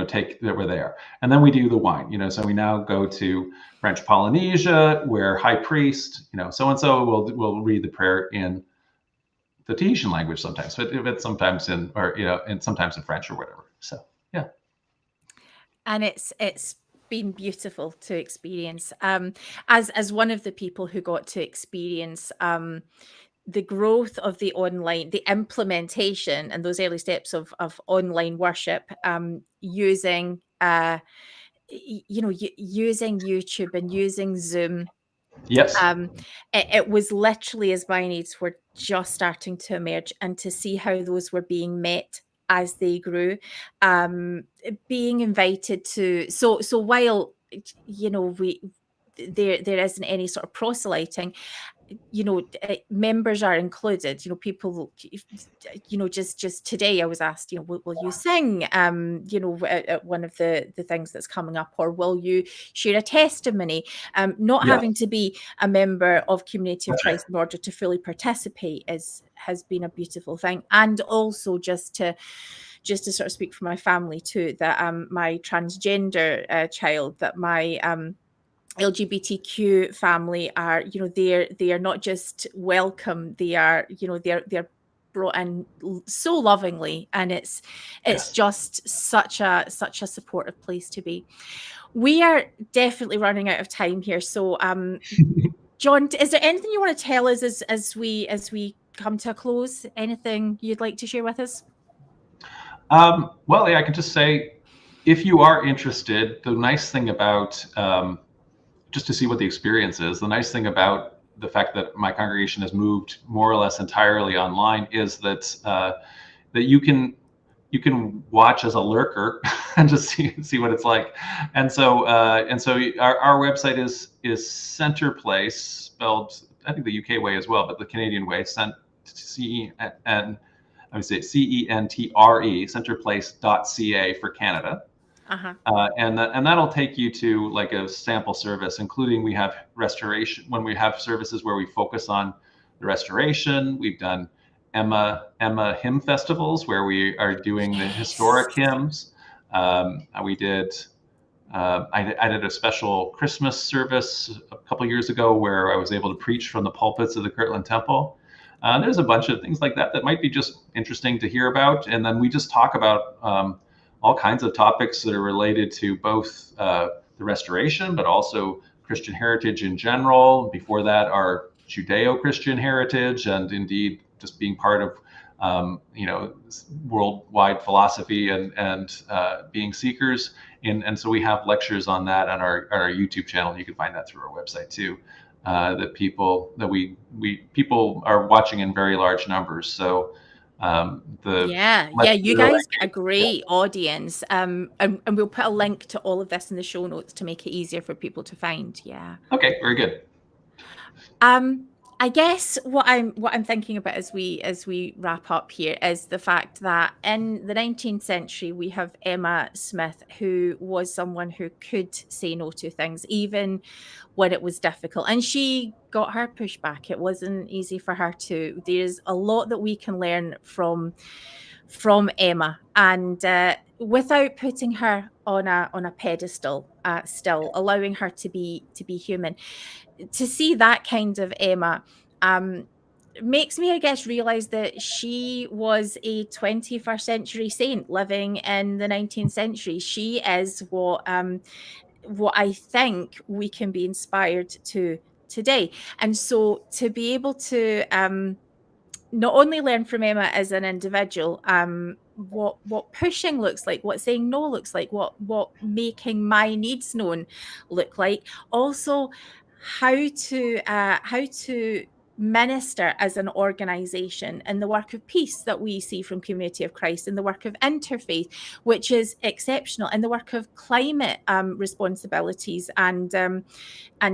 S2: take that we're there. And then we do the wine. So we now go to French Polynesia, where high priest, so-and-so will read the prayer in the Tahitian language sometimes, but it's sometimes and sometimes in French or whatever. So yeah.
S1: And it's been beautiful to experience. As one of the people who got to experience the growth of the implementation and those early steps of online worship, using using YouTube and using Zoom.
S2: Yes.
S1: It was literally as my needs were just starting to emerge, and to see how those were being met as they grew, being invited to. So while there isn't any sort of proselyting, members are included. People, just today I was asked, will you sing? At one of the things that's coming up, or will you share a testimony? Not having to be a member of Community of Christ in order to fully participate has been a beautiful thing. And also just to sort of speak for my family too, that my transgender child, that my LGBTQ family are, they are not just welcome, they are, they're brought in so lovingly, and it's just such a supportive place to be. We are definitely running out of time here, so John, is there anything you want to tell us as we come to a close? Anything you'd like to share with us?
S2: Well, I can just say, if you are interested, the nice thing about just to see what the experience is, the nice thing about the fact that my congregation has moved more or less entirely online is that that you can you can watch as a lurker and just see what it's like. And so our website is Centerplace, spelled I think the UK way as well, but the Canadian way, CENTRE, centerplace.ca for Canada.
S1: Uh-huh.
S2: And that'll take you to like a sample service, including we have restoration, when we have services where we focus on the restoration. We've done Emma hymn festivals where we are doing the historic hymns. We did I did a special Christmas service a couple years ago where I was able to preach from the pulpits of the Kirtland Temple. There's a bunch of things like that that might be just interesting to hear about. And then we just talk about all kinds of topics that are related to both the restoration, but also Christian heritage in general. Before that, our Judeo-Christian heritage, and indeed just being part of worldwide philosophy and being seekers. And so we have lectures on that on our YouTube channel. You can find that through our website too. That people are watching in very large numbers. So you
S1: guys get a great audience. And we'll put a link to all of this in the show notes to make it easier for people to find. Yeah.
S2: Okay, very good.
S1: I guess what I'm thinking about as we wrap up here is the fact that in the 19th century we have Emma Smith, who was someone who could say no to things even when it was difficult, and she got her pushback. It wasn't easy for her to. There's a lot that we can learn from Emma, and without putting her on a pedestal, still allowing her to be human. To see that kind of Emma makes me, I guess, realize that she was a 21st century saint living in the 19th century. She is what I think we can be inspired to today. And so to be able to not only learn from Emma as an individual, what pushing looks like, what saying no looks like, what making my needs known look like, also how to minister as an organization in the work of peace that we see from Community of Christ, in the work of interfaith, which is exceptional, in the work of climate responsibilities and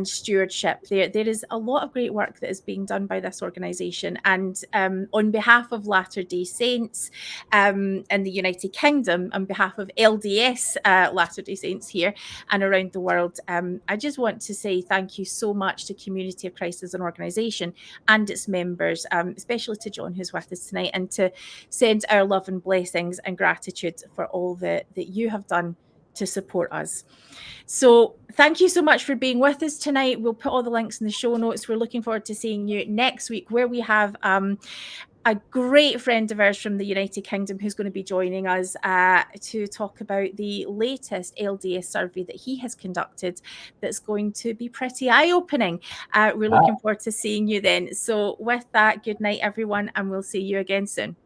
S1: stewardship. There is a lot of great work that is being done by this organization. And on behalf of Latter-day Saints in the United Kingdom, on behalf of LDS Latter-day Saints here and around the world, I just want to say thank you so much to Community of Christ as an organization and its members, especially to John, who's with us tonight, and to send our love and blessings and gratitude for all that you have done to support us. So thank you so much for being with us tonight. We'll put all the links in the show notes. We're looking forward to seeing you next week, where we have a great friend of ours from the United Kingdom who's going to be joining us to talk about the latest LDS survey that he has conducted that's going to be pretty eye-opening. We're looking forward to seeing you then. So with that, good night, everyone, and we'll see you again soon.